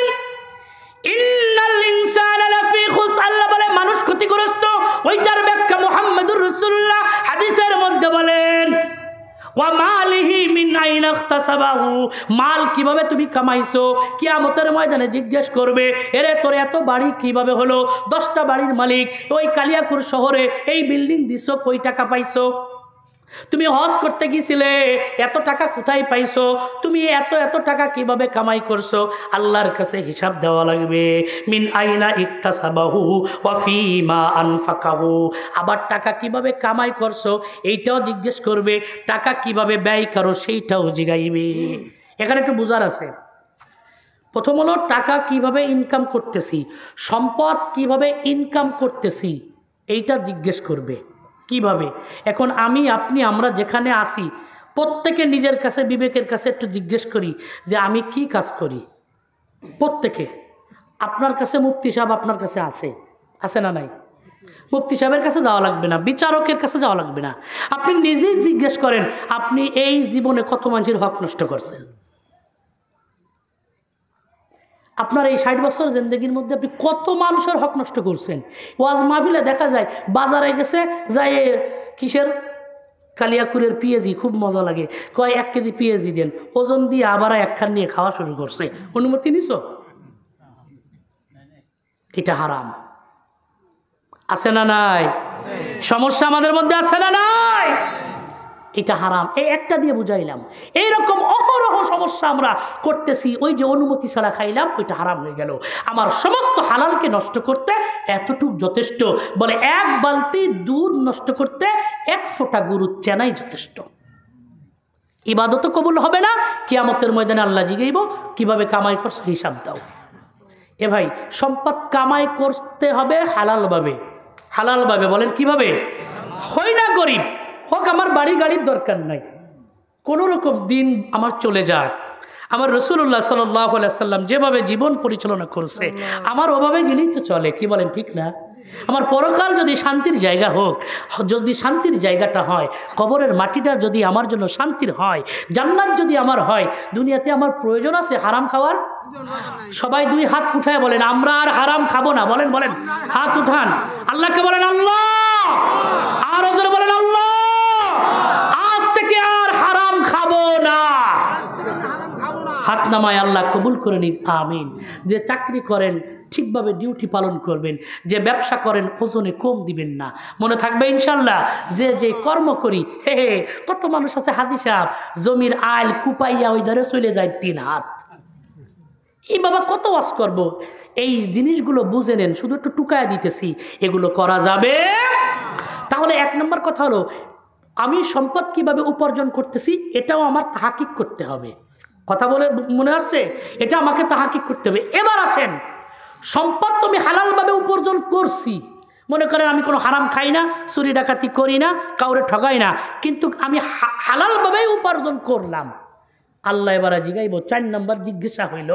ইন্নাল ইনসানা লাফি খুস, আল্লাহ বলে মানুষ ক্ষতিগ্রস্ত। ওইটার ব্যাখ্যা মুহাম্মদুর রাসূলুল্লাহ হাদিসের মধ্যে বলেন, ওয়া মালিহি মিন আইনা ইখতাসাবাহু, মাল কিভাবে তুমি কামাইছো কিয়ামতের ময়দানে জিজ্ঞেস করবে। এরে তোর এত বাড়ি কিভাবে হলো? 10টা বাড়ির মালিক, ওই কালিয়াকুর শহরে এই বিল্ডিং দিছো, কই টাকা পাইছো? তুমি হজ করতে গিয়েছিলে, এত টাকা কোথায় পাইছো? তুমি এত এত টাকা কিভাবে কামাই করছো? আল্লাহর কাছে হিসাব দেওয়া লাগবে। মিন আইনা ইকতাসাবাহু ওয়া ফিমা আনফাকাহু, আবার টাকা কিভাবে কামাই করছো এইটাও জিজ্ঞেস করবে, টাকা কিভাবে ব্যয় করো সেইটাও জিগাইবে। এখানে একটু বোঝার আছে। প্রথম হলো টাকা কিভাবে ইনকাম করতেছি, সম্পদ কিভাবে ইনকাম করতেছি এইটা জিজ্ঞেস করবে। কিভাবে? এখন আমি, আপনি, আমরা যেখানে আসি, প্রত্যেকে নিজের কাছে বিবেকের কাছে একটু জিজ্ঞেস করি যে আমি কি কাজ করি। প্রত্যেকে আপনার কাছে মুফতি সাহেব আপনার কাছে আছে না নাই? মুফতি সাহেবের কাছে যাওয়া লাগবে না, বিচারকের কাছে যাওয়া লাগবে না, আপনি নিজেই জিজ্ঞেস করেন আপনি এই জীবনে কত মানুষের হক নষ্ট করছেন। আপনার এই 60 বছর জিন্দেগির মধ্যে আপনি কত মানুষের হক নষ্ট করছেন। ওয়াজ মাহফিলে দেখা যায় বাজারে গেছে যায় কিসের কালিয়াকুরের পেঁয়াজি খুব মজা লাগে, কয় 1 কেজি পেঁয়াজি দেন, ওজন দিয়ে আবার একখান নিয়ে খাওয়া শুরু করছে। অনুমতি নিছ? এটা হারাম। আছে না নাই? সমস্যা আমাদের মধ্যে আছে না নাই? এটা হারাম। এই একটা দিয়ে বুঝাইলাম। এইরকম অহরহ সমস্যা আমরা করতেছি। ওই যে অনুমতি ছাড়া খাইলাম ওইটা হারাম হয়ে গেল। আমার সমস্ত হালালকে নষ্ট করতে এতটুক যথেষ্ট। বলে 1 বালতি দুধ নষ্ট করতে 1 ফোঁটা গরুর চেনাই যথেষ্ট। ইবাদত কবুল হবে না, কিয়ামতের ময়দানে আল্লাহ জিগাইব কিভাবে কামাই করছো হিসাব দাও। এ ভাই, সম্পদ কামাই করতে হবে হালালভাবে। হালালভাবে বলেন কিভাবে? হই না গরিব, হোক আমার বাড়ি গাড়ির দরকার নাই, কোনো রকম দিন আমার চলে যাক। আমার রাসূলুল্লাহ সাল্লাল্লাহু আলাইহি সাল্লাম যেভাবে জীবন পরিচালনা করছে আমার ওভাবে গেলেই তো চলে। কি বলেন, ঠিক না? আমার পরকাল যদি শান্তির জায়গা হোক, যদি শান্তির জায়গাটা হয়, কবরের মাটিটা যদি আমার জন্য শান্তির হয়, জান্নাত যদি আমার হয়, দুনিয়াতে আমার প্রয়োজন আছে হারাম খাওয়ার? সবাই 2 হাত উঠায় বলেন আমরা আর হারাম খাবো না। বলেন বলেন, হাত উঠান, আল্লাহকে বলেন আল্লাহ, আর ওজোরে বলেন আল্লাহ, আজ থেকে আর হারাম খাবো না। হাত নামায় আল্লাহ কবুল করে নিন, আমিন। যে চাকরি করেন ঠিকভাবে ডিউটি পালন করবেন, যে ব্যবসা করেন ওজনে কম দিবেন না, মনে থাকবে ইনশাল্লাহ। যে কর্ম করি, হে কত মানুষ আছে হাদি সাহেব জমির আইল কুপাইয়া ওই ধারে চলে যায় 3 হাত। এই বাবা কত ওয়াজ করব। এই জিনিসগুলো বুঝে নেন, শুধু একটু টুকায় দিতেছি, এগুলো করা যাবে। তাহলে 1 নম্বর কথা হলো আমি সম্পদ কিভাবে উপার্জন করতেছি এটাও আমার তাহাকিক করতে হবে। কথা বলে মনে আসছে? এটা আমাকে তাহাকিক করতে হবে। এবার আসেন, সম্পদ তুমি হালালভাবে উপার্জন করছি, মনে করেন আমি কোনো হারাম খাই না, চুরি ডাকাতি করি না, কাউরে ঠগাই না, কিন্তু আমি হালালভাবেই উপার্জন করলাম। আল্লাহ এবারে জিগাইব, 4 নম্বর জিজ্ঞাসা হইল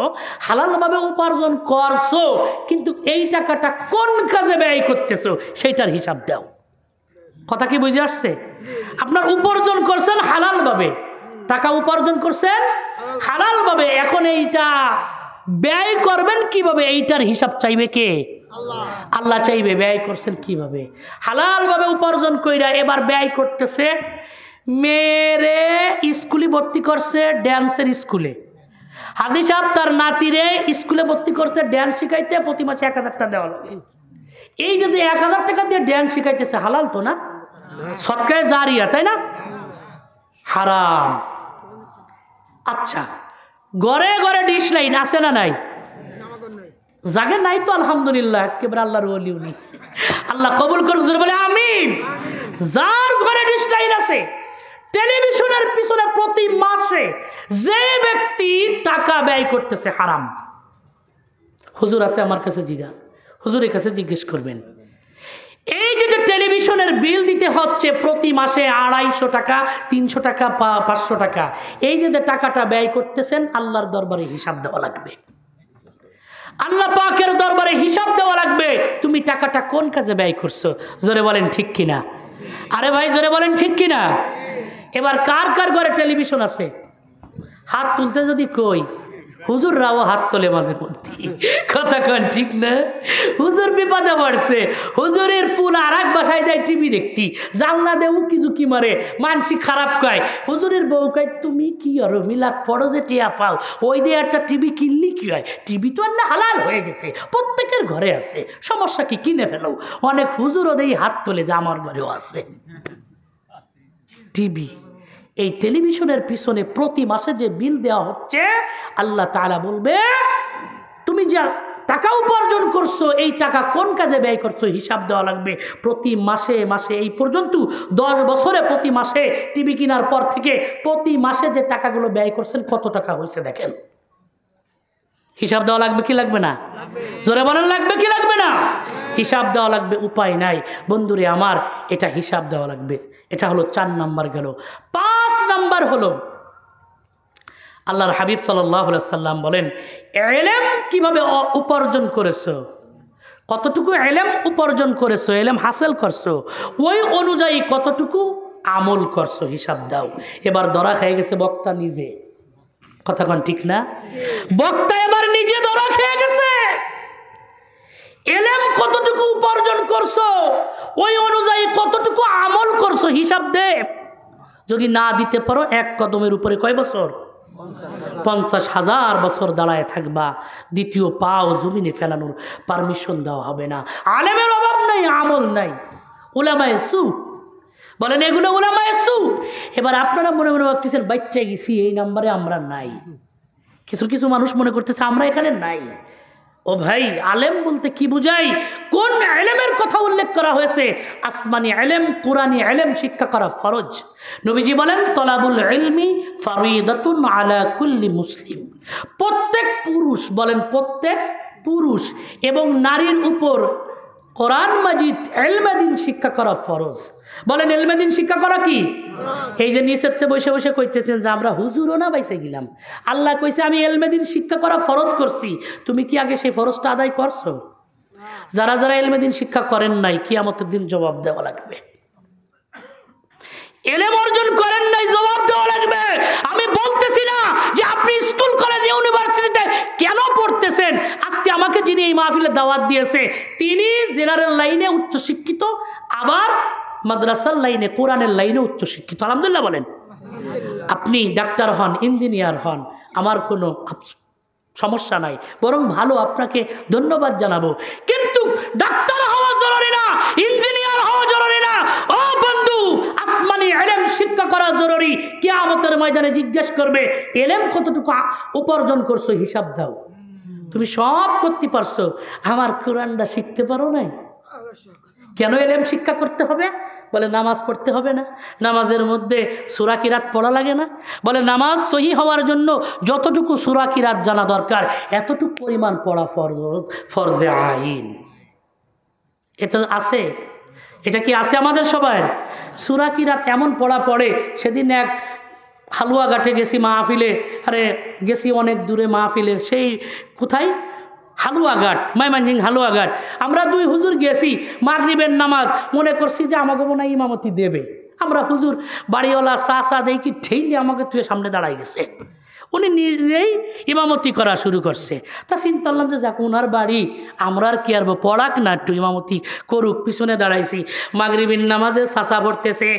হালালভাবে উপার্জন করছো কিন্তু এই টাকাটা কোন কাজে ব্যয় করতেছো সেইটার হিসাব দাও। কথা কি বুঝে আসছে? আপনার উপার্জন করছেন হালালভাবে, টাকা উপার্জন করছেন হালালভাবে, এখন এইটা ব্যয় করবেন কিভাবে এইটার হিসাব চাইবে কে? আল্লাহ চাইবে। ব্যয় করছেন কিভাবে? হালালভাবে উপার্জন কইরা এবার ব্যয় করতেছে। মেয়েরে স্কুলে ভর্তি করছে, ড্যান্সের স্কুলে। হাদি সাহেব তার নাতিরে স্কুলে ভর্তি করছে ড্যান্স শিখাইতে, প্রতি মাসে 1000 টাকা দেওয়া লাগে। এই যে 1000 টাকা দিয়ে ড্যান্স শিখাইতেছে, হালাল তো না? সদকায়ে জারিয়া, তাই না? হারাম। আচ্ছা, ঘরে ঘরে ডিশ লাইন আছে না নাই? জাগে নাই তো আলহামদুলিল্লাহ, একেবারে আল্লাহর ওলি উনি, আল্লাহ কবুল করুন বলে আমিন। যার ঘরে ডিশ লাইন আছে, টেলিভিশনের পিছনে প্রতি মাসে যে ব্যক্তি টাকা ব্যয় করতেছে হারাম। হুজুর আছে আমার কাছে, জিজ্ঞান হুজুরের কাছে জিজ্ঞেস করবেন। এই যে টেলিভিশনের বিল দিতে হচ্ছে প্রতি মাসে 250 টাকা, 300 টাকা, 500 টাকা, এই যে টাকাটা ব্যয় করতেছেন আল্লাহর দরবারে হিসাব দেওয়া লাগবে। আল্লাহ পাকের দরবারে হিসাব দেওয়া লাগবে তুমি টাকাটা কোন কাজে ব্যয় করছো। জোরে বলেন ঠিক কিনা? আরে ভাই জোরে বলেন ঠিক কিনা? এবার কার কার ঘরে টেলিভিশন আছে হাত তুলতে যদি কই, হুজুররাও হাত তোলে মাঝে মধ্যে। কথা কন ঠিক না? হুজুর বিপদে পড়ছে, হুজুরের পুল আর এক বাসায় যায় টিভি দেখতি, জানলা দে উকি ঝুঁকি মারে, মানসি খারাপ কয়। হুজুরের বউ কয় তুমি কি আরো মিলাদ পড়ো যে টিয়া পাও, ওই দিয়ে একটা টিভি কিনলি কি হয়? টিভি তো আর না হালাল হয়ে গেছে, প্রত্যেকের ঘরে আছে, সমস্যা কি, কিনে ফেলো। অনেক হুজুরও দেই হাত তোলে যে আমার ঘরেও আছে টিভি। এই টেলিভিশনের পিছনে প্রতি মাসে যে বিল দেওয়া হচ্ছে, আল্লাহ তাআলা বলবে তুমি যা টাকা উপার্জন করছো এই টাকা কোন কাজে ব্যয় করছো হিসাব দেওয়া লাগবে প্রতি মাসে মাসে। এই পর্যন্ত 10 বছরে প্রতি মাসে টিভি কেনার পর থেকে প্রতি মাসে যে টাকাগুলো ব্যয় করছেন কত টাকা হয়েছে দেখেন। হিসাব দেওয়া লাগবে কি লাগবে না? জোরে বলেন লাগবে কি লাগবে না? হিসাব দেওয়া লাগবে, উপায় নাই বন্ধুরে আমার, এটা হিসাব দেওয়া লাগবে। এটা হলো 4 নাম্বার গেল। 5 নাম্বার নাম্বার হলো আল্লাহর হাবিব সাল্লাল্লাহু আলাইহি সাল্লাম বলেন, ইলম কিভাবে উপার্জন করেছো, কতটুকু ইলম উপার্জন করেছো, ইলম হাসিল করছো, ওই অনুযায়ী কতটুকু আমল করছো হিসাব দাও। এবার ধরা খেয়ে গেছে বক্তা নিজে, কথা কোন ঠিক না? বক্তা এবার নিজে ধরা খেয়ে গেছে। ইলম কতটুকু উপার্জন করছো, ওই অনুযায়ী কতটুকু আমল করছো হিসাব দে। যদি না দিতে পারো এক কদমের উপরে কয় বছর? 50,000 বছর দাঁড়ায় থাকবা, দ্বিতীয় পাও জমিনে ফেলানোর পারমিশন দেওয়া হবে না। আলেমের অভাব নাই, আমল নাই, উলামায়ে সু বলেন এগুলো উলামায়ে সু। এবার আপনারা মনে মনে ভাবতেছেন বাচ্চা গেছি, এই নাম্বারে আমরা নাই। কিছু কিছু মানুষ মনে করতেছে আমরা এখানে নাই। ও ভাই, আলেম বলতে কি বুঝাই? কোন ইলমের কথা উল্লেখ করা হয়েছে? আসমানি ইলম, কুরআনি ইলম শিক্ষা করা ফরজ। নবীজি বলেন তলাবুল ইলমি ফরিদাতুন আলা কুল্লি মুসলিম। প্রত্যেক পুরুষ, বলেন প্রত্যেক পুরুষ এবং নারীর উপর কোরআন মাজিদ ইলমে দ্বীন শিক্ষা করা ফরজ। বলেন ইলমে দ্বীন শিক্ষা করা কি? এই যে নিচেতে বসে বসে কইতেছেন যে আমরা হুজুরও না বাইসে গেলাম, আল্লাহ কইছে আমি ইলমে দ্বীন শিক্ষা করা ফরজ করছি, তুমি কি আগে সেই ফরজটা আদায় করছো? যারা যারা ইলমে দ্বীন শিক্ষা করেন নাই, কিয়ামতের দিন জবাব দেওয়া লাগবে। ইলম অর্জন করেন নাই, জবাব দেওয়া লাগবে। আমি বলতেছি না যে আপনি স্কুল কলেজ ইউনিভার্সিটিতে কেন পড়তেছেন। আজকে আমাকে যিনি এই মাহফিলে দাওয়াত দিয়েছে তিনি জেনারেল লাইনে উচ্চ শিক্ষিত, আবার মাদ্রাসার লাইনে কোরআনের লাইনে উচ্চ শিক্ষিত। আলহামদুলিল্লাহ বলেন। আপনি ডাক্তার হন, ইঞ্জিনিয়ার হন, আমার কোনো সমস্যা নাই, বরং ভালো, আপনাকে ধন্যবাদ জানাবো। কিন্তু ডাক্তার হওয়া জরুরি না, ইঞ্জিনিয়ার হওয়া জরুরি না। ও বন্ধু, আসমানি ইলম শিক্ষা করা জরুরি। কিয়ামতের ময়দানে জিজ্ঞেস করবে ইলম কতটুকু উপার্জন করছো হিসাব দাও। তুমি সব করতে পারছো, আমার কোরআনটা শিখতে পারো নাই। কেন ইলম শিক্ষা করতে হবে? বলে নামাজ পড়তে হবে না? নামাজের মধ্যে সূরা কিরাত পড়া লাগে না? বলে নামাজ সহি হওয়ার জন্য যতটুকু সূরা কিরাত জানা দরকার এতটুকু পরিমাণ পড়া ফরজে আইন। এটা আছে? এটা কি আছে আমাদের সবার? সূরা কিরাত এমন পড়া পড়ে। সেদিন এক হালুয়াঘাটে গেছি মাহফিলে, আরে গেছি অনেক দূরে মাহফিলে, সেই কোথায়? হালুয়াঘাট, ময়মনসিংহ হালুয়াঘাট। আমরা দুই হুজুর গেছি, মাগরিবের নামাজ, মনে করছি যে আমাকে মনে হয় ইমামতি দেবে। আমরা হুজুর বাড়িওয়ালা চা দেই কি ঠেইলে আমাকে তুই সামনে দাঁড়াই গেছে, উনি নিজেই ইমামতি করা শুরু করছে। তা চিন্তা করলাম যে যাক ওনার বাড়ি, আমরা আর কি আরবো, পড়াক না একটু ইমামতি করুক। পিছনে দাঁড়াইছি, মাগরিবের নামাজে চাচা পড়তেছে,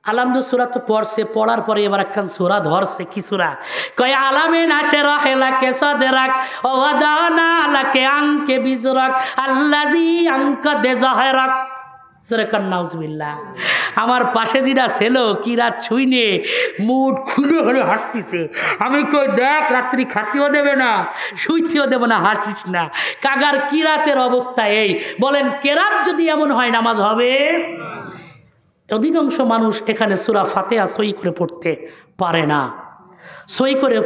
আলহামদুলিল্লাহ সূরা তো পড়ছে, পড়ার পরে এবার একখান সূরা ধরছে। কি সূরা? কয় আলামে নাশরাহ লাকা সাদরাক ওয়া ওয়াদানা লাকা আনকা বিজরাক আল্লাযী আনকাদা যাহরাক। সূরা নাউজুবিল্লাহ। আমার পাশে যেটা ছিল কিরাত ছুঁইনে মুড খুলে হলে হাসতেছে। আমি কই দেখ, রাত্রি খাতেও দেবে না, শুইতেও দেবে না, হাসিস না। কাগার কিরাতের অবস্থা এই। বলেন কেরাত যদি এমন হয় নামাজ হবে? অধিকাংশ মানুষ এখানে সূরা ফাতিহা সই করে পড়তে পারে না, সই করে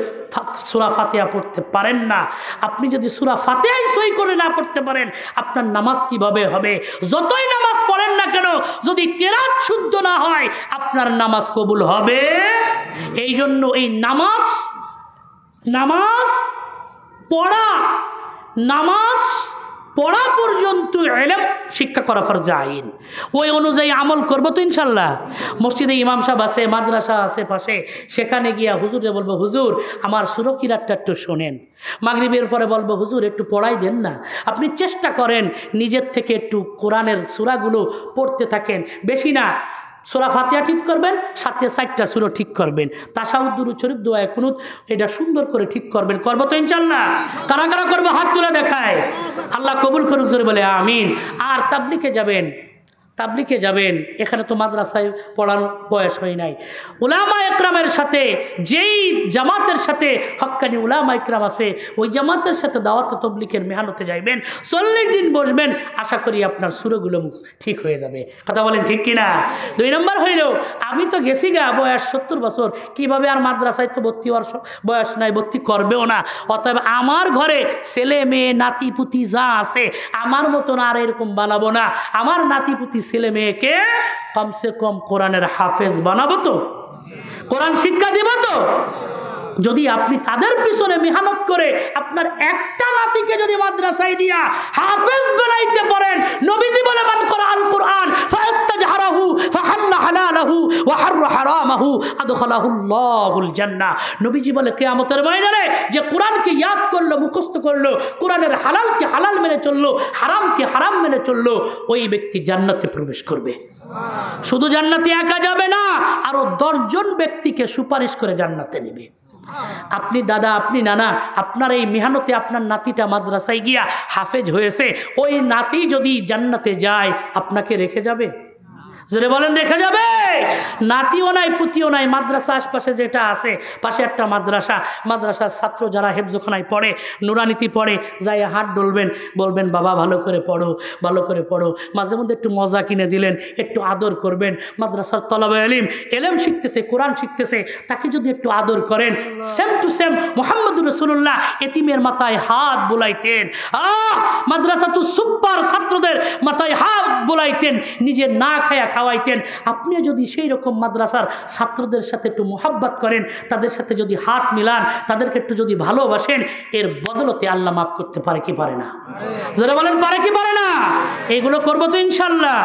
সূরা ফাতিহা পড়তে পারেন না। আপনি যদি সূরা ফাতিহাই সই করে না পড়তে পারেন, আপনার নামাজ কিভাবে হবে? যতই নামাজ পড়েন না কেন, যদি কেরাত শুদ্ধ না হয় আপনার নামাজ কবুল হবে? এই জন্য এই নামাজ পড়া পর্যন্ত ইলম শিক্ষা করা ফরজ আইন। ওই অনুযায়ী আমল করবো তো ইনশাল্লাহ। মসজিদে ইমাম সাহেব আছে, মাদ্রাসা আছে পাশে, সেখানে গিয়া হুজুরে বলবো হুজুর আমার সূরা কিরাতটা একটু শোনেন। মাগরিবের পরে বলবো হুজুর একটু পড়াই দেন না। আপনি চেষ্টা করেন নিজের থেকে একটু কোরআনের সূরাগুলো পড়তে থাকেন, বেশি না। সূরা ফাতিহা ঠিক করবেন, সাথে 4টা সূরা ঠিক করবেন, তাশাহুদ, দুরূদ শরীফ, দোয়া কুনুত, এটা সুন্দর করে ঠিক করবেন। করবো তো ইনশাল্লাহ? কারা কারা করবো হাত তুলে দেখায়। আল্লাহ কবুল করুক, জোরে বলে আমিন। আর তাবলিগে যাবেন, এখানে তো মাদ্রাসায় পড়ানোর বয়স হয় নাই। উলামা একরামের সাথে, যেই জামাতের সাথে হক্কানি উলামা একরাম আছে, ওই জামাতের সাথে দাওয়াতে তাবলীগের মেহনতে যাইবেন, 40 দিন বসবেন, আশা করি আপনার সুরগুলো ঠিক হয়ে যাবে। কথা বলেন ঠিক কিনা? 2 নম্বর হইল, আমি তো গেছি গা বয়স 70 বছর, কিভাবে আর মাদ্রাসায় তো ভর্তি হওয়ার বয়স নাই, ভর্তি করবেও না। অতএব আমার ঘরে ছেলে মেয়ে নাতি পুতি যা আছে, আমার মতন আর এরকম বানাবো না। আমার নাতি পুতি ছেলে মেয়েকে কমসে কম কোরআনের হাফেজ বানাবো তো। কোরআন শিক্ষা দিব তো? যদি আপনি তাদের পিছনে মেহনত করে আপনার একটা নাতিকে যদি মাদ্রাসায় দিয়া হাফেজ বানাইতে পারেন, নবীজি বলে মান করাআল কুরআন ফাস্তাজহারাহু ফাহাল্লা হালালাহু ওয়া হাররা হারামাহু আদখালাহুল্লাহুল জান্নাহ। নবীজি বলে কিয়ামতের ময়দানে যে কোরআনকে ইয়াদ করলো, মুখস্থ করলো, কোরআনের হালালকে হালাল মেনে চললো, হারামকে হারাম মেনে চললো, ওই ব্যক্তি জান্নাতে প্রবেশ করবে। শুধু জান্নাতে একা যাবে না, আরো 10 জন ব্যক্তিকে সুপারিশ করে জান্নাতে নেবে। আপনি দাদা, আপনি নানা, আপনার এই মেহনতে আপনার নাতিটা মাদ্রাসায় গিয়া হাফেজ হয়েছে, ওই নাতি যদি জান্নাতে যায় আপনাকে রেখে যাবে? জোরে বলেন, রেখে যাবে? নাতিও নাই, পুতিও নাই। মাদ্রাসা আশপাশে যেটা আছে, পাশে একটা মাদ্রাসার ছাত্র যারা হেফজখানায় পড়ে, নুরানীতি পড়ে, যাই হাত ডলবেন, বলবেন বাবা ভালো করে পড়ো, ভালো করে পড়ো। মাঝে মধ্যে একটু মজা কিনে দিলেন, একটু আদর করবেন। মাদ্রাসার তলাবে এলেম শিখতেছে, কোরআন শিখতেছে, তাকে যদি একটু আদর করেন, সেম টু সেম মুহাম্মদুর রাসূলুল্লাহ এতিমের মাথায় হাত বুলাইতেন। মাদ্রাসা তো সুপার ছাত্রদের মাথায় হাত বুলাইতেন, নিজে না খায়া খাওয়াইতেন। আপনিও যদি সেই রকম মাদ্রাসার ছাত্রদের সাথে একটু মোহাব্বত করেন, তাদের সাথে যদি হাত মিলান, তাদেরকে একটু যদি ভালোবাসেন, এর বদলতে আল্লাহ মাফ করতে পারে কি পারে না? যারা বলেন পারে কি পারে না? এইগুলো করবো তো ইনশাল্লাহ।